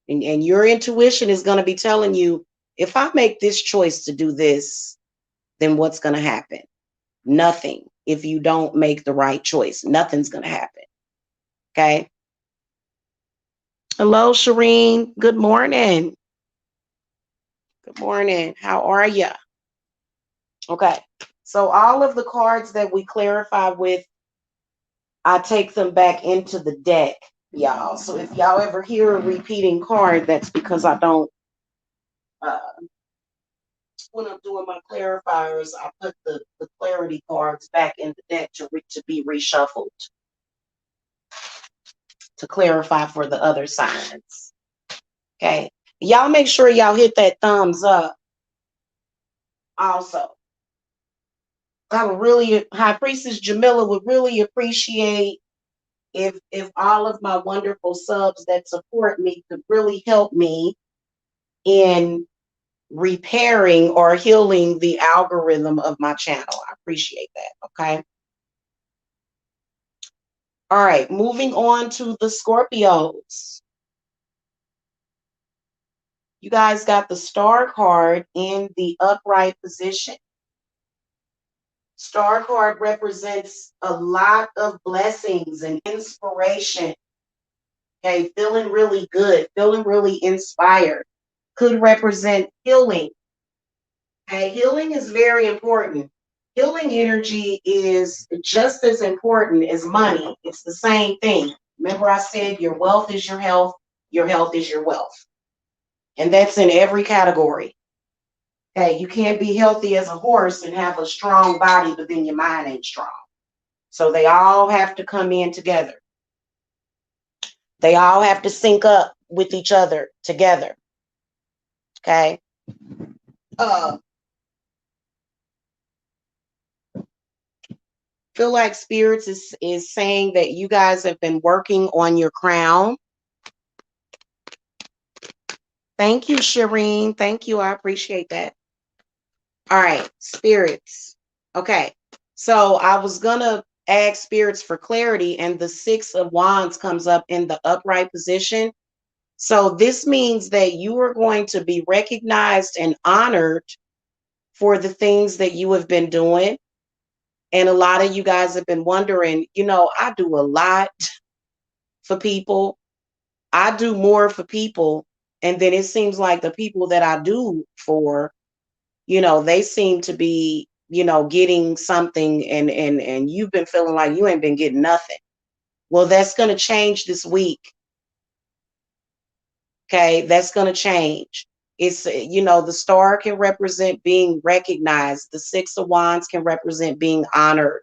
And your intuition is going to be telling you, if I make this choice to do this, then what's going to happen? Nothing. If you don't make the right choice, nothing's going to happen. Okay? Hello, Shireen. Good morning. Good morning. How are you? Okay. So all of the cards that we clarify with, I take them back into the deck, y'all. So if y'all ever hear a repeating card, that's because I don't, uh, when I'm doing my clarifiers, I put the clarity cards back in the deck to be reshuffled to clarify for the other signs. Okay. Y'all make sure y'all hit that thumbs up also. I would really, High Priestess Jamila would really appreciate if all of my wonderful subs that support me could really help me in repairing or healing the algorithm of my channel. I appreciate that. Okay. All right. Moving on to the Scorpios. You guys got the Star card in the upright position. Star card represents a lot of blessings and inspiration. Okay, feeling really good, feeling really inspired. Could represent healing. Okay, healing is very important. Healing energy is just as important as money. It's the same thing. Remember, I said your wealth is your health is your wealth. And that's in every category. Hey, you can't be healthy as a horse and have a strong body, but then your mind ain't strong. So they all have to come in together. They all have to sync up with each other together. Okay. Feel like spirits is saying that you guys have been working on your crown. Thank you, Shireen. Thank you. I appreciate that. All right, spirits. Okay. So I was gonna ask spirits for clarity, and the Six of Wands comes up in the upright position. So this means that you are going to be recognized and honored for the things that you have been doing. And a lot of you guys have been wondering, I do a lot for people. I do more for people. And then it seems like the people that I do for, they seem to be, getting something and you've been feeling like you ain't been getting nothing. Well, that's going to change this week. Okay, that's going to change. It's, the Star can represent being recognized. The Six of Wands can represent being honored.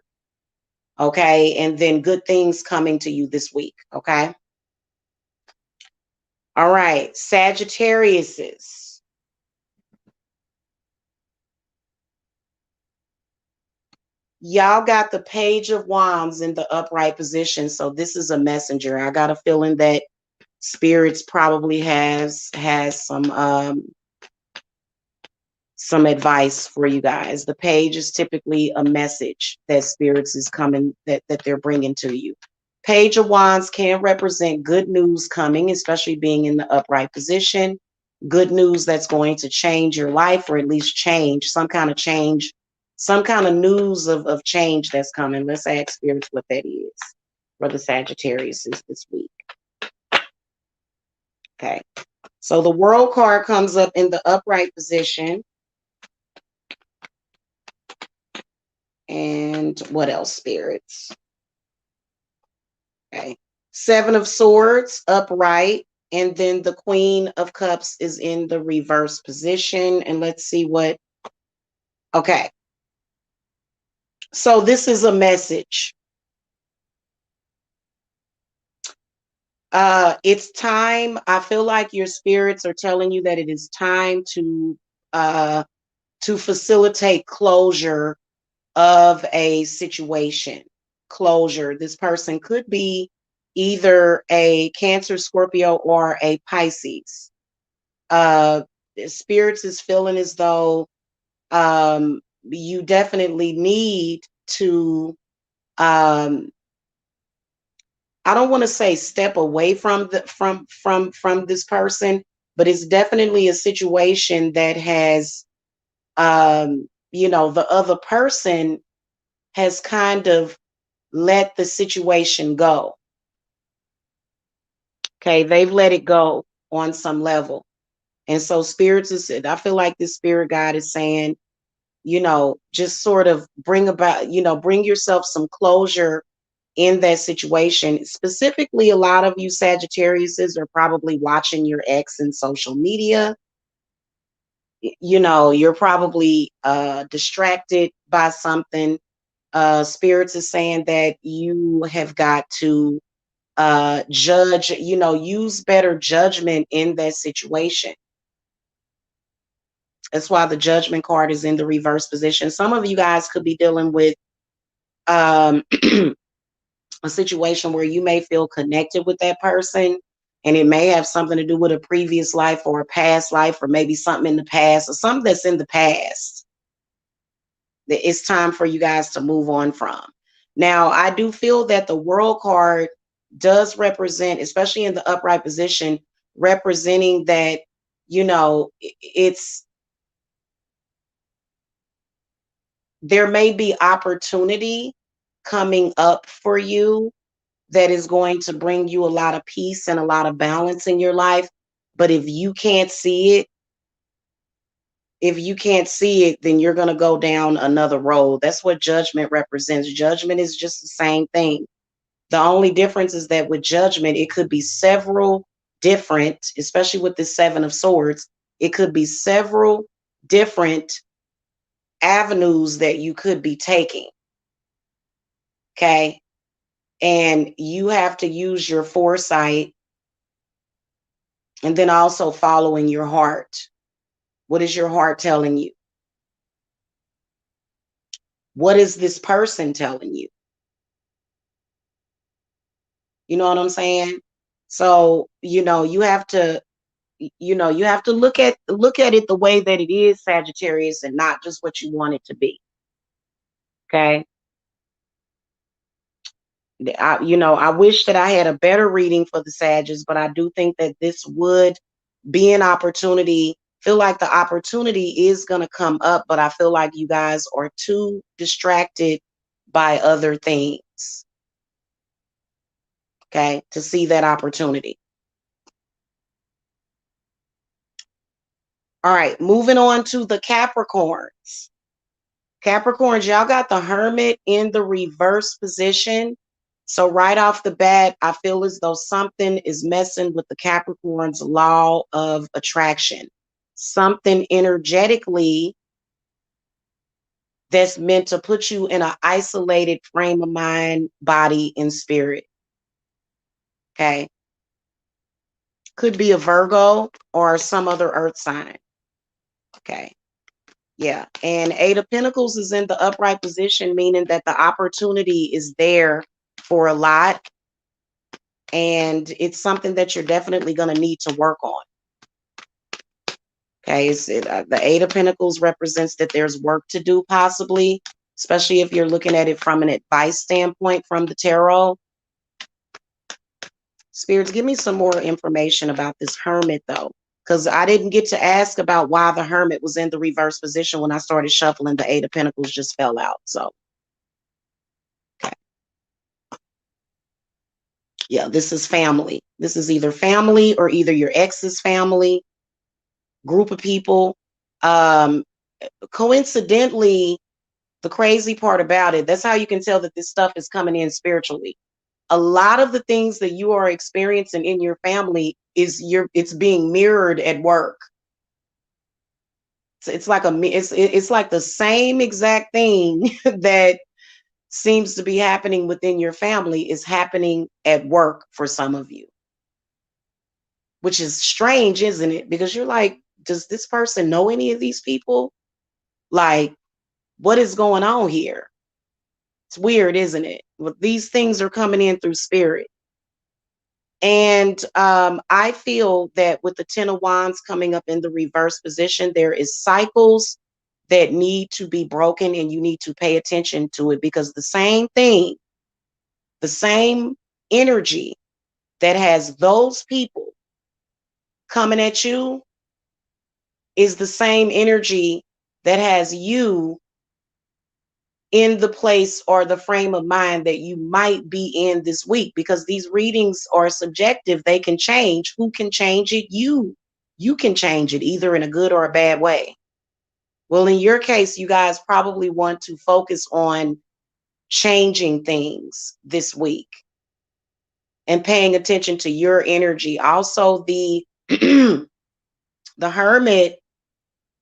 Okay, and then good things coming to you this week. Okay. All right, Sagittariuses. Y'all got the Page of Wands in the upright position. So this is a messenger. I got a feeling that spirits probably has some advice for you guys. The page is typically a message that spirits is coming, that they're bringing to you. Page of Wands can represent good news coming, especially being in the upright position. Good news that's going to change your life, or at least change, some kind of news of change that's coming. Let's ask spirits what that is for the Sagittarius this week. Okay. So the World card comes up in the upright position. And what else, spirits? Okay. Seven of Swords upright, and then the Queen of Cups is in the reverse position. And let's see what. Okay. So this is a message. It's time. I feel like your spirits are telling you that it is time uh to facilitate closure of a situation. Closure. This person could be either a Cancer, Scorpio, or a Pisces. Uh, Spirits is feeling as though you definitely need to. I don't want to say step away from the from this person, but it's definitely a situation that has, the other person has kind of let the situation go. Okay, they've let it go on some level. And so spirits is, I feel like this spirit guide is saying, just sort of bring yourself some closure in that situation. Specifically, a lot of you Sagittariuses are probably watching your ex in social media. You're probably distracted by something. Spirits is saying that you have got to judge, use better judgment in that situation. That's why the Judgment card is in the reverse position. Some of you guys could be dealing with um, a situation where you may feel connected with that person, and it may have something to do with a previous life or a past life, or maybe something in the past, or something that's in the past that it's time for you guys to move on from. Now, I do feel that the World card does represent, especially in the upright position, representing that, it's there may be opportunity coming up for you that is going to bring you a lot of peace and a lot of balance in your life. But if you can't see it, then you're going to go down another road. That's what Judgment represents. Judgment is just the same thing. The only difference is that with Judgment, it could be several different, especially with the Seven of Swords, it could be several different avenues that you could be taking. Okay. And you have to use your foresight, and then also following your heart. What is your heart telling you? What is this person telling you? You know what I'm saying? So, you have to look at it the way that it is, Sagittarius, and not just what you want it to be. Okay? I wish that I had a better reading for the Sagittarius, but I do think that this would be an opportunity. Feel like the opportunity is going to come up, but I feel like you guys are too distracted by other things, okay, to see that opportunity. All right, moving on to the Capricorns. Capricorns, y'all got the Hermit in the reverse position. So right off the bat, I feel as though something is messing with the Capricorn's law of attraction. Something energetically that's meant to put you in an isolated frame of mind, body, and spirit. Okay. Could be a Virgo or some other earth sign. Okay. Yeah. And Eight of Pentacles is in the upright position, meaning that the opportunity is there for a lot. And it's something that you're definitely going to need to work on. Okay. The Eight of Pentacles represents that there's work to do, possibly, especially if you're looking at it from an advice standpoint from the tarot. Spirits, give me some more information about this Hermit, though, because I didn't get to ask about why the Hermit was in the reverse position when I started shuffling. The Eight of Pentacles just fell out. So, okay. Yeah, this is family. This is either family or either your ex's family, group of people. Coincidentally, the crazy part about it, that's how you can tell that this stuff is coming in spiritually. a lot of the things that you are experiencing in your family it's being mirrored at work. So it's like the same exact thing that seems to be happening within your family is happening at work for some of you, which is strange, isn't it? Because you're like, does this person know any of these people? Like, what is going on here? It's weird, isn't it? Well, these things are coming in through spirit. And I feel that with the Ten of Wands coming up in the reverse position, there is cycles that need to be broken, and you need to pay attention to it, because the same thing, the same energy that has those people coming at you is the same energy that has you in the place or the frame of mind that you might be in this week, because these readings are subjective. They can change. Who can change it? You can change it either in a good or a bad way. Well, in your case, you guys probably want to focus on changing things this week and paying attention to your energy. Also, the the Hermit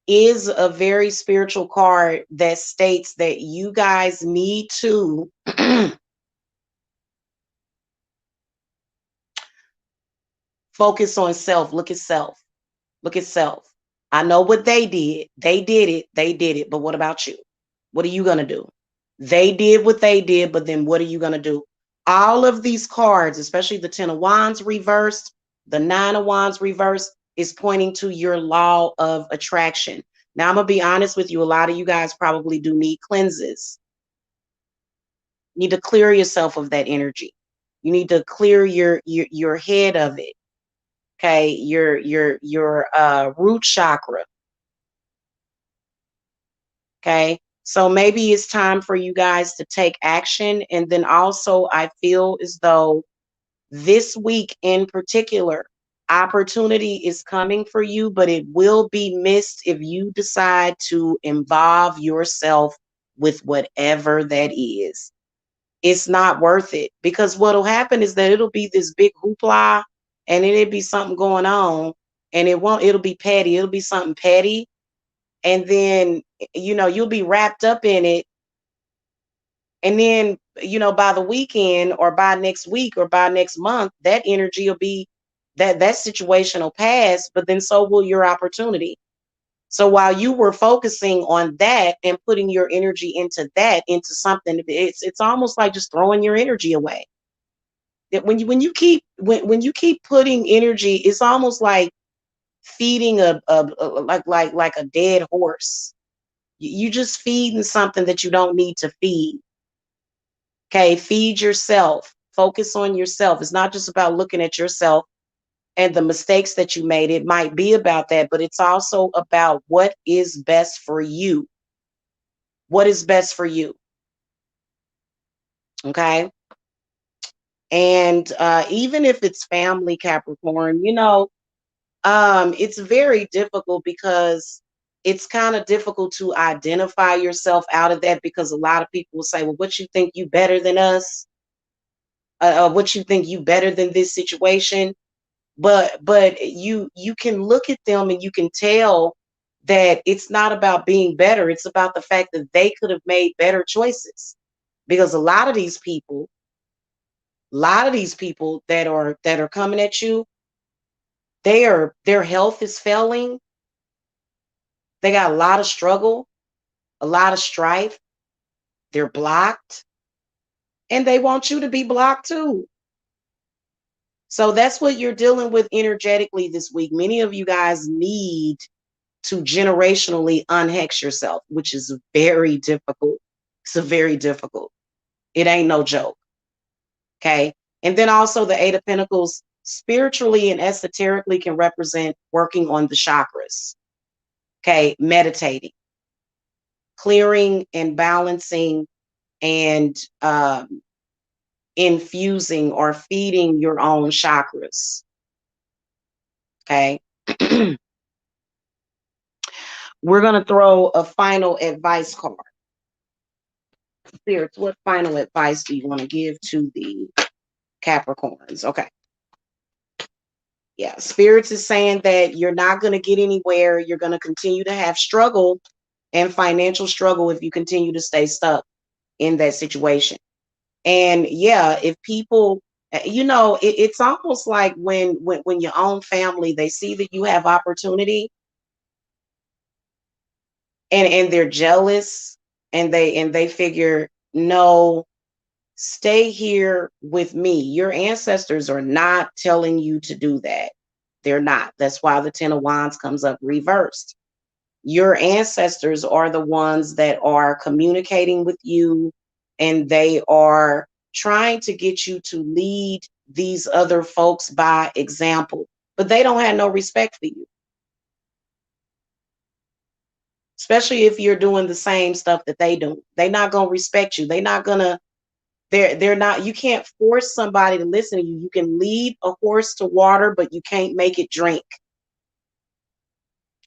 is a very spiritual card that states that you guys need to focus on self. Look at self. Look at self. I know what they did. They did it. They did it. But what about you? What are you going to do? They did what they did, but then what are you going to do? All of these cards, especially the Ten of Wands reversed, the Nine of Wands reversed, is pointing to your law of attraction. Now, I'm going to be honest with you. A lot of you guys probably do need cleanses. You need to clear yourself of that energy. You need to clear your head of it. Okay, your root chakra. Okay, so maybe it's time for you guys to take action. And then also, I feel as though this week in particular, opportunity is coming for you, but it will be missed if you decide to involve yourself with whatever that is. It's not worth it, because what'll happen is that it'll be this big hoopla, and then it'll be something going on, and it'll be petty. It'll be something petty. And then, you'll be wrapped up in it. And then, by the weekend or by next week or by next month, that energy will be that situation will pass, but then so will your opportunity. So while you were focusing on that and putting your energy into something, it's almost like just throwing your energy away. That when you keep putting energy, it's almost like feeding like a dead horse. You just feeding something that you don't need to feed. Okay, feed yourself. Focus on yourself. It's not just about looking at yourself and the mistakes that you made. It might be about that, but it's also about what is best for you. What is best for you? Okay. And even if it's family, Capricorn, it's very difficult, because it's kind of difficult to identify yourself out of that, because a lot of people will say, well, what you think you better than us? What you think you better than this situation? But you can look at them and you can tell that it's not about being better. It's about the fact that they could have made better choices, because a lot of these people that are coming at you, their health is failing. They got a lot of struggle, a lot of strife. They're blocked, and they want you to be blocked too. So that's what you're dealing with energetically this week. Many of you guys need to generationally unhex yourself, which is very difficult. It's a very difficult. It ain't no joke. Okay. And then also the Eight of Pentacles spiritually and esoterically can represent working on the chakras. Okay. Meditating, clearing and balancing, and infusing or feeding your own chakras. Okay. We're going to throw a final advice card. Spirits, what final advice do you want to give to the Capricorns. Okay. Yeah. Spirits is saying that you're not going to get anywhere. You're going to continue to have struggle and financial struggle if you continue to stay stuck in that situation. And yeah, if people, it's almost like when your own family, they see that you have opportunity, and they're jealous, and they figure, no, stay here with me. Your ancestors are not telling you to do that. They're not. That's why the Ten of Wands comes up reversed. Your ancestors are the ones that are communicating with you, and they are trying to get you to lead these other folks by example, but they don't have no respect for you, especially if you're doing the same stuff that they do. They're not going to respect you. They're not, you can't force somebody to listen to you. You can lead a horse to water, but you can't make it drink.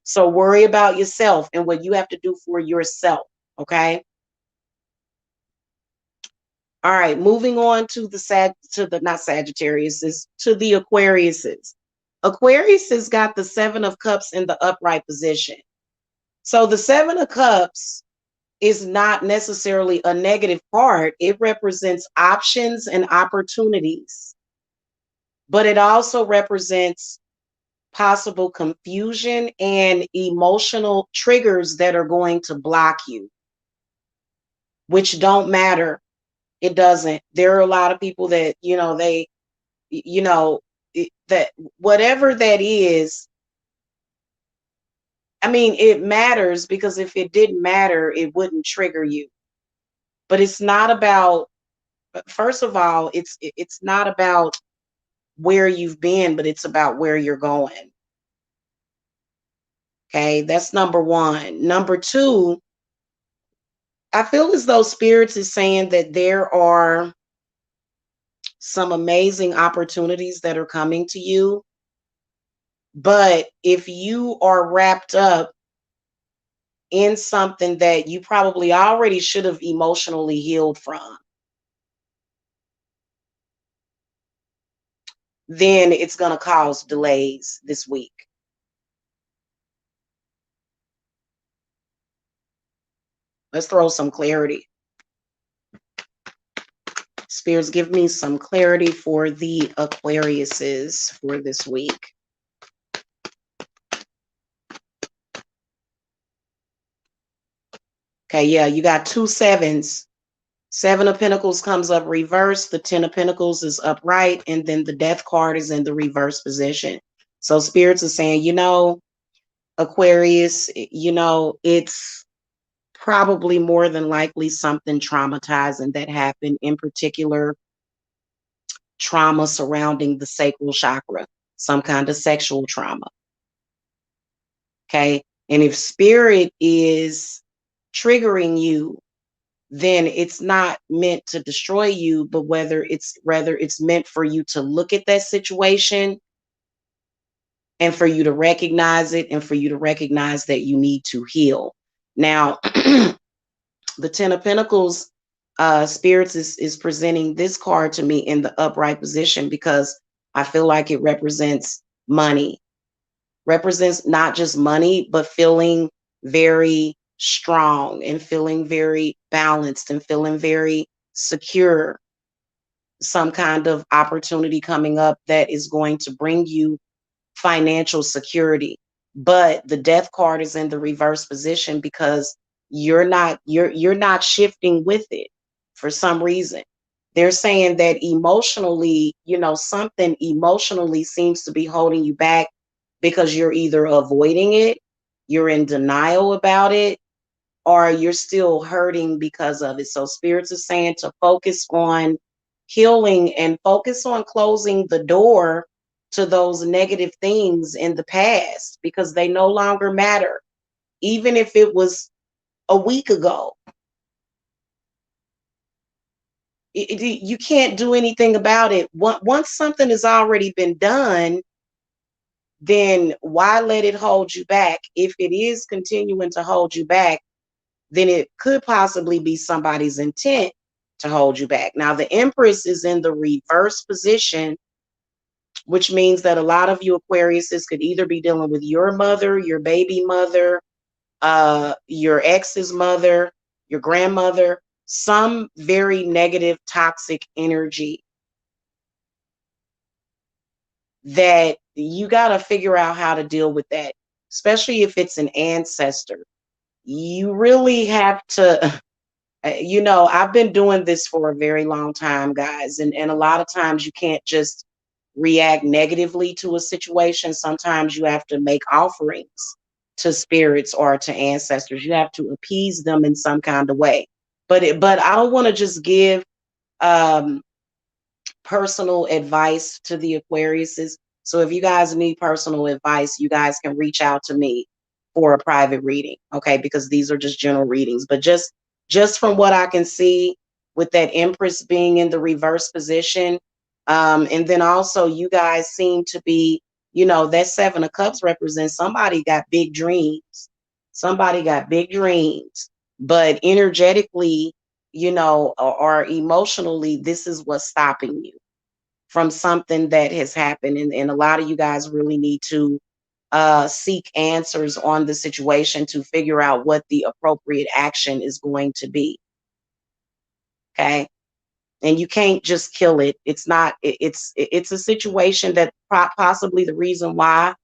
So worry about yourself and what you have to do for yourself. Okay. All right, moving on to the not Sagittarius, is to the Aquariuses. Aquarius has got the Seven of Cups in the upright position. So the Seven of Cups is not necessarily a negative card. It represents options and opportunities, but it also represents possible confusion and emotional triggers that are going to block you, which don't matter. It doesn't. There are a lot of people that, you know, that whatever that is, I mean, it matters, because if it didn't matter, it wouldn't trigger you. But it's not about, first of all, it's not about where you've been, but it's about where you're going. Okay, that's number one. Number two, I feel as though spirits is saying that there are some amazing opportunities that are coming to you. But if you are wrapped up in something that you probably already should have emotionally healed from, then it's going to cause delays this week. Let's throw some clarity. Spirits, give me some clarity for the Aquariuses for this week. Okay, yeah, you got two sevens. Seven of Pentacles comes up reverse. The Ten of Pentacles is upright. And then the Death card is in the reverse position. So spirits are saying, Aquarius, it's probably more than likely something traumatizing that happened, in particular trauma surrounding the sacral chakra, some kind of sexual trauma. Okay. And if spirit is triggering you, then it's not meant to destroy you, but rather it's meant for you to look at that situation, and for you to recognize it, and for you to recognize that you need to heal. Now, the Ten of Pentacles, spirits is presenting this card to me in the upright position, because I feel like it represents money. Represents not just money, but feeling very strong, and feeling very balanced, and feeling very secure. Some kind of opportunity coming up that is going to bring you financial security. But the Death card is in the reverse position, because you're not shifting with it for some reason. They're saying that emotionally, something emotionally seems to be holding you back, because you're either avoiding it, you're in denial about it, or you're still hurting because of it. So spirits are saying to focus on healing, and focus on closing the door to those negative things in the past, because they no longer matter. Even if it was a week ago, you can't do anything about it. Once something has already been done, then why let it hold you back? If it is continuing to hold you back, then it could possibly be somebody's intent to hold you back. Now, the Empress is in the reverse position, which means that a lot of you Aquariuses could either be dealing with your mother, your baby mother, your ex's mother, your grandmother, some very negative, toxic energy that you got to figure out how to deal with that, especially if it's an ancestor. You really have to, I've been doing this for a very long time, guys, and a lot of times you can't just react negatively to a situation. Sometimes you have to make offerings to spirits or to ancestors. You have to appease them in some kind of way. But I don't want to just give um, personal advice to the Aquariuses. So if you guys need personal advice, you guys can reach out to me for a private reading, okay? Because these are just general readings. But just from what I can see with that Empress being in the reverse position, and then also you guys seem to be, that Seven of Cups represents somebody got big dreams. Somebody got big dreams, but energetically, or emotionally, this is what's stopping you from something that has happened. And a lot of you guys really need to seek answers on the situation to figure out what the appropriate action is going to be. Okay. And you can't just kill it. It's not, it's a situation that possibly the reason why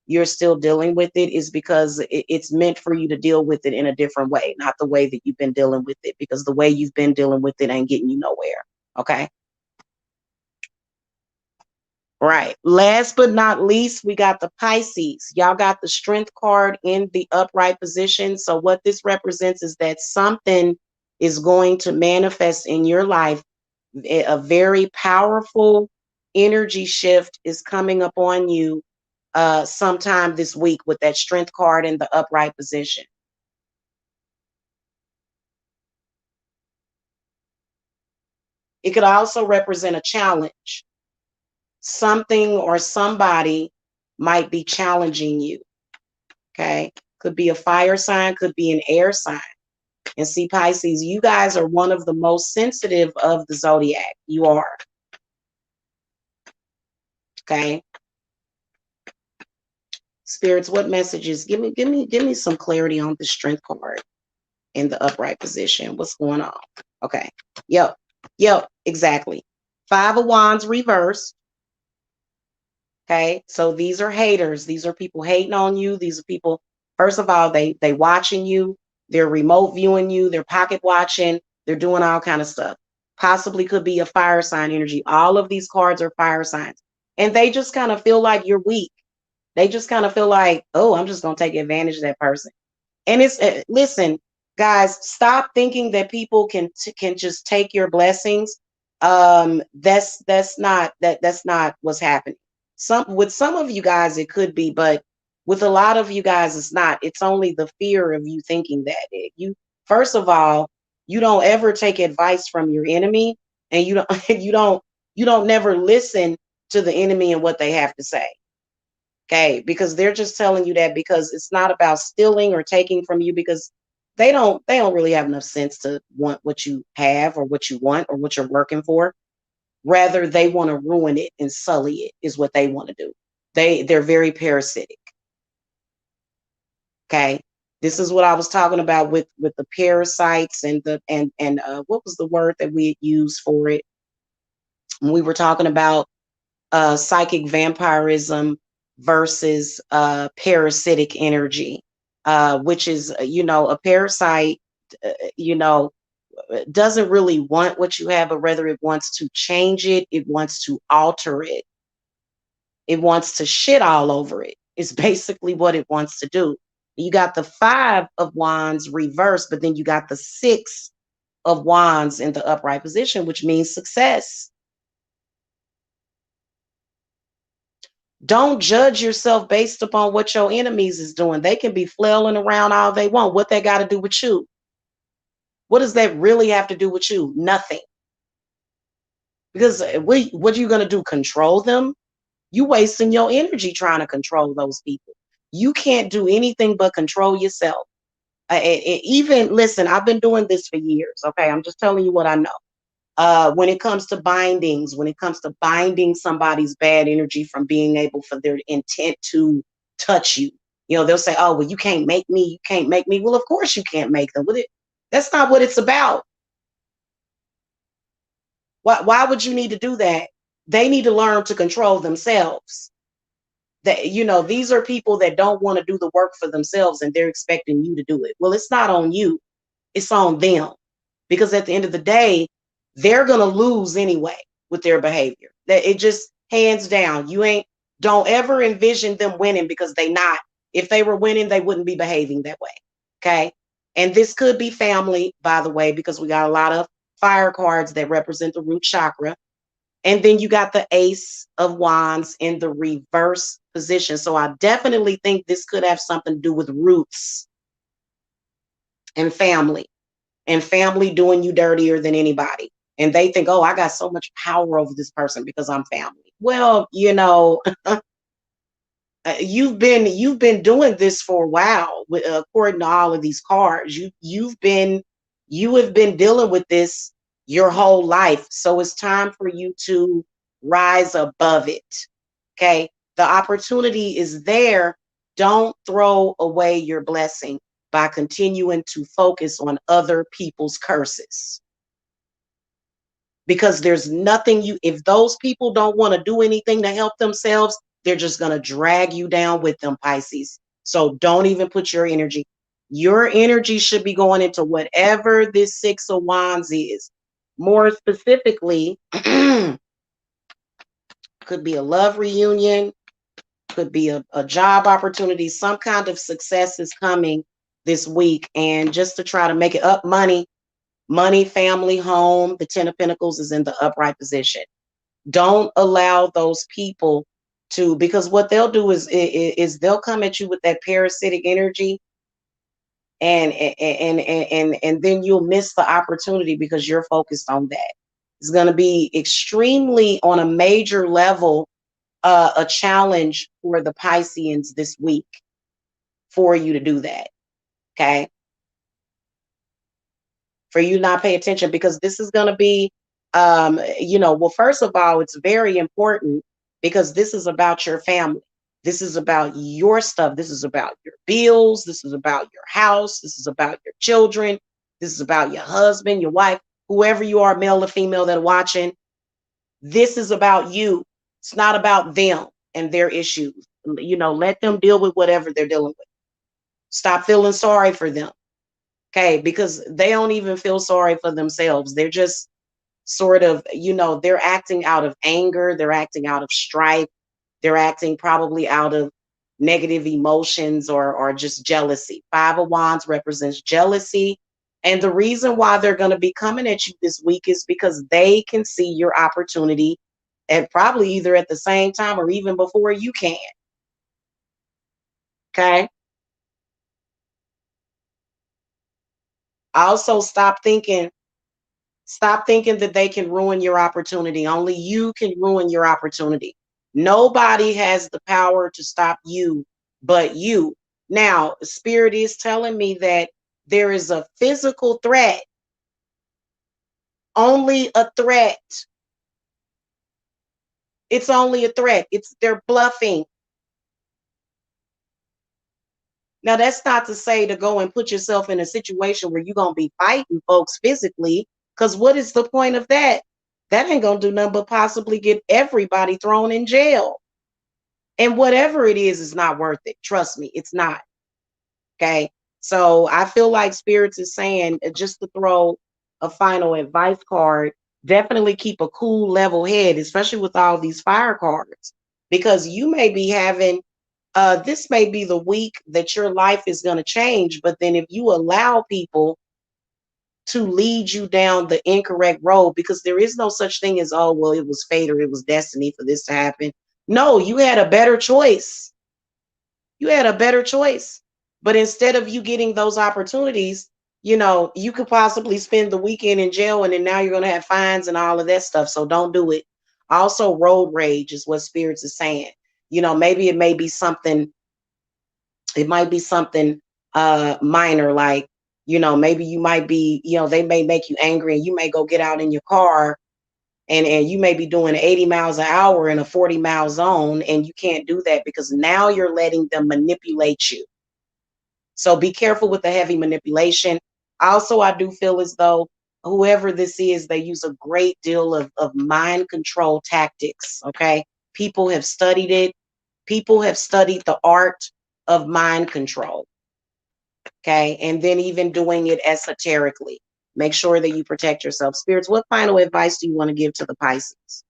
you're still dealing with it is because it's meant for you to deal with it in a different way, not the way that you've been dealing with it, because the way you've been dealing with it ain't getting you nowhere. Okay. Right. Last but not least, we got the Pisces. Y'all got the Strength card in the upright position. So what this represents is that something is going to manifest in your life. A very powerful energy shift is coming up on you sometime this week with that Strength card in the upright position. It could also represent a challenge. Something or somebody might be challenging you. Okay. Could be a fire sign, could be an air sign. And see, Pisces, you guys are one of the most sensitive of the zodiac. You are. Okay. Spirits, what messages? Give me some clarity on the Strength card in the upright position. What's going on? Okay. Yep. Exactly. Five of Wands reversed. Okay. So these are haters. These are people hating on you. These are people, first of all, they watching you. They're remote viewing you. They're pocket watching. They're doing all kind of stuff. Possibly could be a fire sign energy. All of these cards are fire signs. And they just kind of feel like you're weak. They just kind of feel like, oh, I'm just going to take advantage of that person. And it's listen, guys, stop thinking that people can just take your blessings. That's not what's happening. Some of you guys it could be, but with a lot of you guys it's not. It's only the fear of you thinking that. You first of all, you don't ever take advice from your enemy, and you don't you don't never listen to the enemy and what they have to say. Okay, because they're just telling you that because it's not about stealing or taking from you, because they don't really have enough sense to want what you have or what you want or what you're working for. Rather, they want to ruin it and sully it is what they want to do. They're very parasitic. Okay. This is what I was talking about with the parasites and the and what was the word that we had used for it when we were talking about psychic vampirism versus parasitic energy, which is, a parasite, uh, you know, doesn't really want what you have, but rather it wants to change it. It wants to alter it. It wants to shit all over it. It's basically what it wants to do. You got the Five of Wands reversed, but then you got the Six of Wands in the upright position, which means success. Don't judge yourself based upon what your enemies is doing. They can be flailing around all they want. What they got to do with you? What does that really have to do with you? Nothing. Because what are you going to do? Control them? You wasting your energy trying to control those people. You can't do anything but control yourself. Even listen, I've been doing this for years. Okay, I'm just telling you what I know. When it comes to bindings, when it comes to binding somebody's bad energy from being able for their intent to touch you, they'll say, "Oh, well, you can't make me. You can't make me." Well, of course you can't make them. That's not what it's about. Why would you need to do that? They need to learn to control themselves. That these are people that don't want to do the work for themselves, and they're expecting you to do it. Well, it's not on you. It's on them. Because at the end of the day, they're going to lose anyway with their behavior. That it just hands down. Don't ever envision them winning, because they not. If they were winning, they wouldn't be behaving that way. Okay. And this could be family, by the way, because we got a lot of fire cards that represent the root chakra. And then you got the Ace of Wands in the reverse position. So I definitely think this could have something to do with roots and family. And family doing you dirtier than anybody. And they think, oh, I got so much power over this person because I'm family. Well, you've been doing this for a while, according to all of these cards. You have been dealing with this your whole life. So it's time for you to rise above it. Okay. The opportunity is there. Don't throw away your blessing by continuing to focus on other people's curses. Because there's nothing if those people don't want to do anything to help themselves, they're just going to drag you down with them, Pisces. So don't even put your energy. Your energy should be going into whatever this Six of Wands is. More specifically, could be a love reunion, could be a job opportunity, some kind of success is coming this week. And just to try to make it up, money, family, home, the Ten of Pentacles is in the upright position. Don't allow those people to, because what they'll do is they'll come at you with that parasitic energy, and then you'll miss the opportunity because you're focused on that. It's going to be extremely on a major level, a challenge for the Pisceans this week for you to do that. Okay. For you not pay attention, because this is going to be, well, first of all, it's very important because this is about your family. This is about your stuff. This is about your bills. This is about your house. This is about your children. This is about your husband, your wife, whoever you are, male or female, that are watching. This is about you. It's not about them and their issues. Let them deal with whatever they're dealing with. Stop feeling sorry for them. Okay, because they don't even feel sorry for themselves. They're just sort of, they're acting out of anger. They're acting out of strife. They're acting probably out of negative emotions, or just jealousy. Five of Wands represents jealousy. And the reason why they're going to be coming at you this week is because they can see your opportunity, and probably either at the same time or even before you can. Okay. Also, stop thinking that they can ruin your opportunity. Only you can ruin your opportunity. Nobody has the power to stop you but you. Now, Spirit is telling me that there is a physical threat, only a threat. It's only a threat. They're bluffing. Now, that's not to say to go and put yourself in a situation where you're going to be fighting folks physically, because what is the point of that? That ain't going to do nothing but possibly get everybody thrown in jail. And whatever it is not worth it. Trust me, it's not. Okay. So I feel like Spirits is saying, just to throw a final advice card, definitely keep a cool, level head, especially with all these fire cards, because you may be having, this may be the week that your life is going to change. But then if you allow people to lead you down the incorrect road, because there is no such thing as, oh, well, it was fate or it was destiny for this to happen. No, you had a better choice. You had a better choice. But instead of you getting those opportunities, you could possibly spend the weekend in jail, and then now you're going to have fines and all of that stuff. So don't do it. Also, road rage is what Spirits is saying. Maybe it might be something minor, like Maybe you might be, they may make you angry and you may go get out in your car and you may be doing 80 miles an hour in a 40-mile zone, and you can't do that because now you're letting them manipulate you. So be careful with the heavy manipulation. Also, I do feel as though whoever this is, they use a great deal of mind control tactics. Okay. People have studied it. People have studied the art of mind control. Okay. And then even doing it esoterically. Make sure that you protect yourself. Spirits, what final advice do you want to give to the Pisces?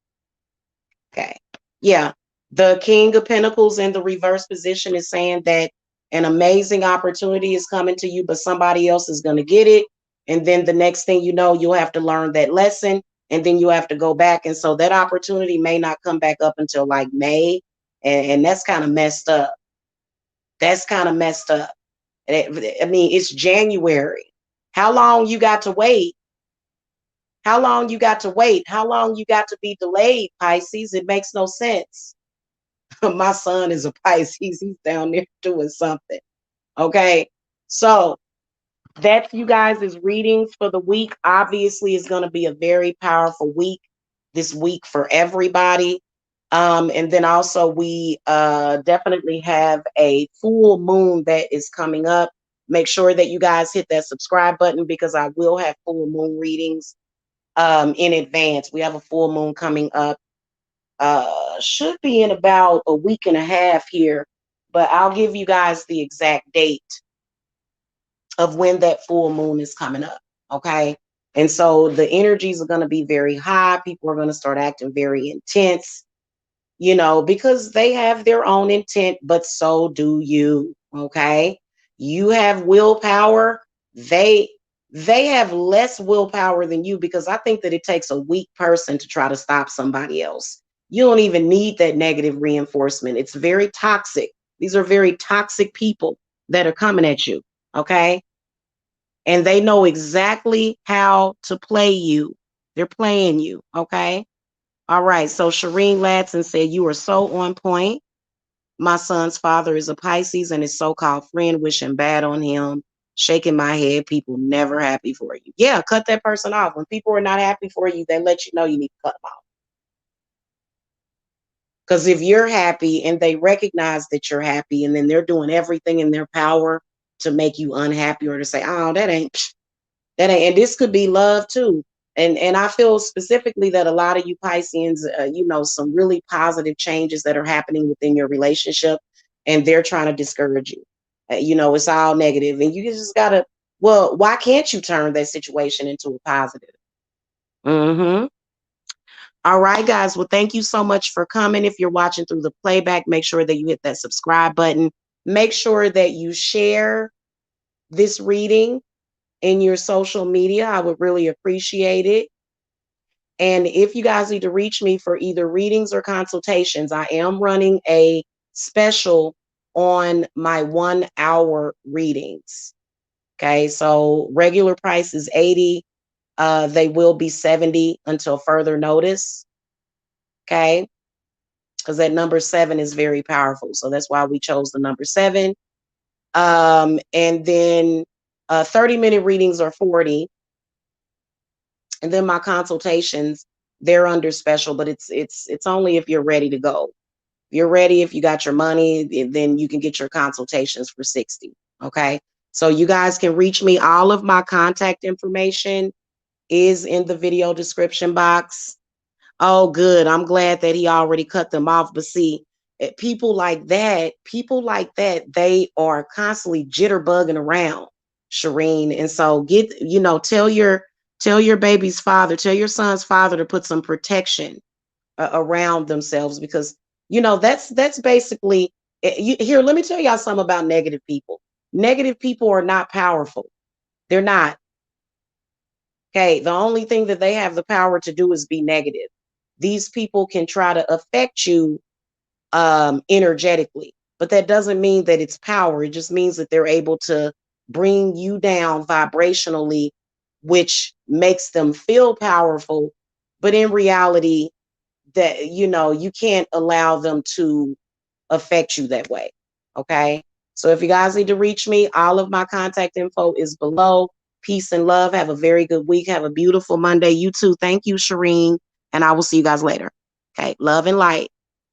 Okay. Yeah. The King of Pentacles in the reverse position is saying that an amazing opportunity is coming to you, but somebody else is going to get it. And then the next thing you know, you'll have to learn that lesson, and then you have to go back. And so that opportunity may not come back up until like May. And that's kind of messed up. That's kind of messed up. I mean, it's January. How long you got to wait? How long you got to wait? How long you got to be delayed, Pisces? It makes no sense. My son is a Pisces. He's down there doing something. Okay. So that's you guys' readings for the week. Obviously, it's going to be a very powerful week this week for everybody. And then also we definitely have a full moon that is coming up. Make sure that you guys hit that subscribe button because I will have full moon readings in advance. We have a full moon coming up. Should be in about a week and a half here, but I'll give you guys the exact date of when that full moon is coming up. Okay. And so the energies are going to be very high. People are going to start acting very intense, because they have their own intent, but so do you. Okay. You have willpower. They they have less willpower than you because I think that it takes a weak person to try to stop somebody else. You don't even need that negative reinforcement. It's very toxic. These are very toxic people that are coming at you. Okay. And they know exactly how to play you. They're playing you. Okay. All right. So Shireen Ladson said, "You are so on point. My son's father is a Pisces and his so-called friend wishing bad on him. Shaking my head. People never happy for you." Yeah, cut that person off. When people are not happy for you, they let you know you need to cut them off. Because if you're happy and they recognize that you're happy and then they're doing everything in their power to make you unhappy or to say, "Oh, that ain't," and this could be love too. And I feel specifically that a lot of you Pisceans, some really positive changes that are happening within your relationship, and they're trying to discourage you. It's all negative, and you just gotta. Well, why can't you turn that situation into a positive? Mm-hmm. All right, guys. Well, thank you so much for coming. If you're watching through the playback, make sure that you hit that subscribe button. Make sure that you share this reading in your social media. I would really appreciate it. And if you guys need to reach me for either readings or consultations, I am running a special on my 1 hour readings. Okay, so regular price is 80. They will be 70 until further notice. Okay, because that number 7 is very powerful. So that's why we chose the number 7. And then 30-minute readings are 40. And then my consultations, they're under special, but it's only if you're ready to go. If you're ready, if you got your money, then you can get your consultations for 60. Okay. So you guys can reach me. All of my contact information is in the video description box. Oh, good. I'm glad that he already cut them off. But see, people like that, they are constantly jitterbugging around, Shireen. And so tell your baby's father, tell your son's father to put some protection around themselves because that's basically here. Let me tell y'all something about negative people. Negative people are not powerful. They're not. Okay, the only thing that they have the power to do is be negative. These people can try to affect you energetically, but that doesn't mean that it's power. It just means that they're able to bring you down vibrationally, which makes them feel powerful. But in reality, that you can't allow them to affect you that way. Okay. So if you guys need to reach me, all of my contact info is below. Peace and love. Have a very good week. Have a beautiful Monday. You too. Thank you, Shireen. And I will see you guys later. Okay. Love and light.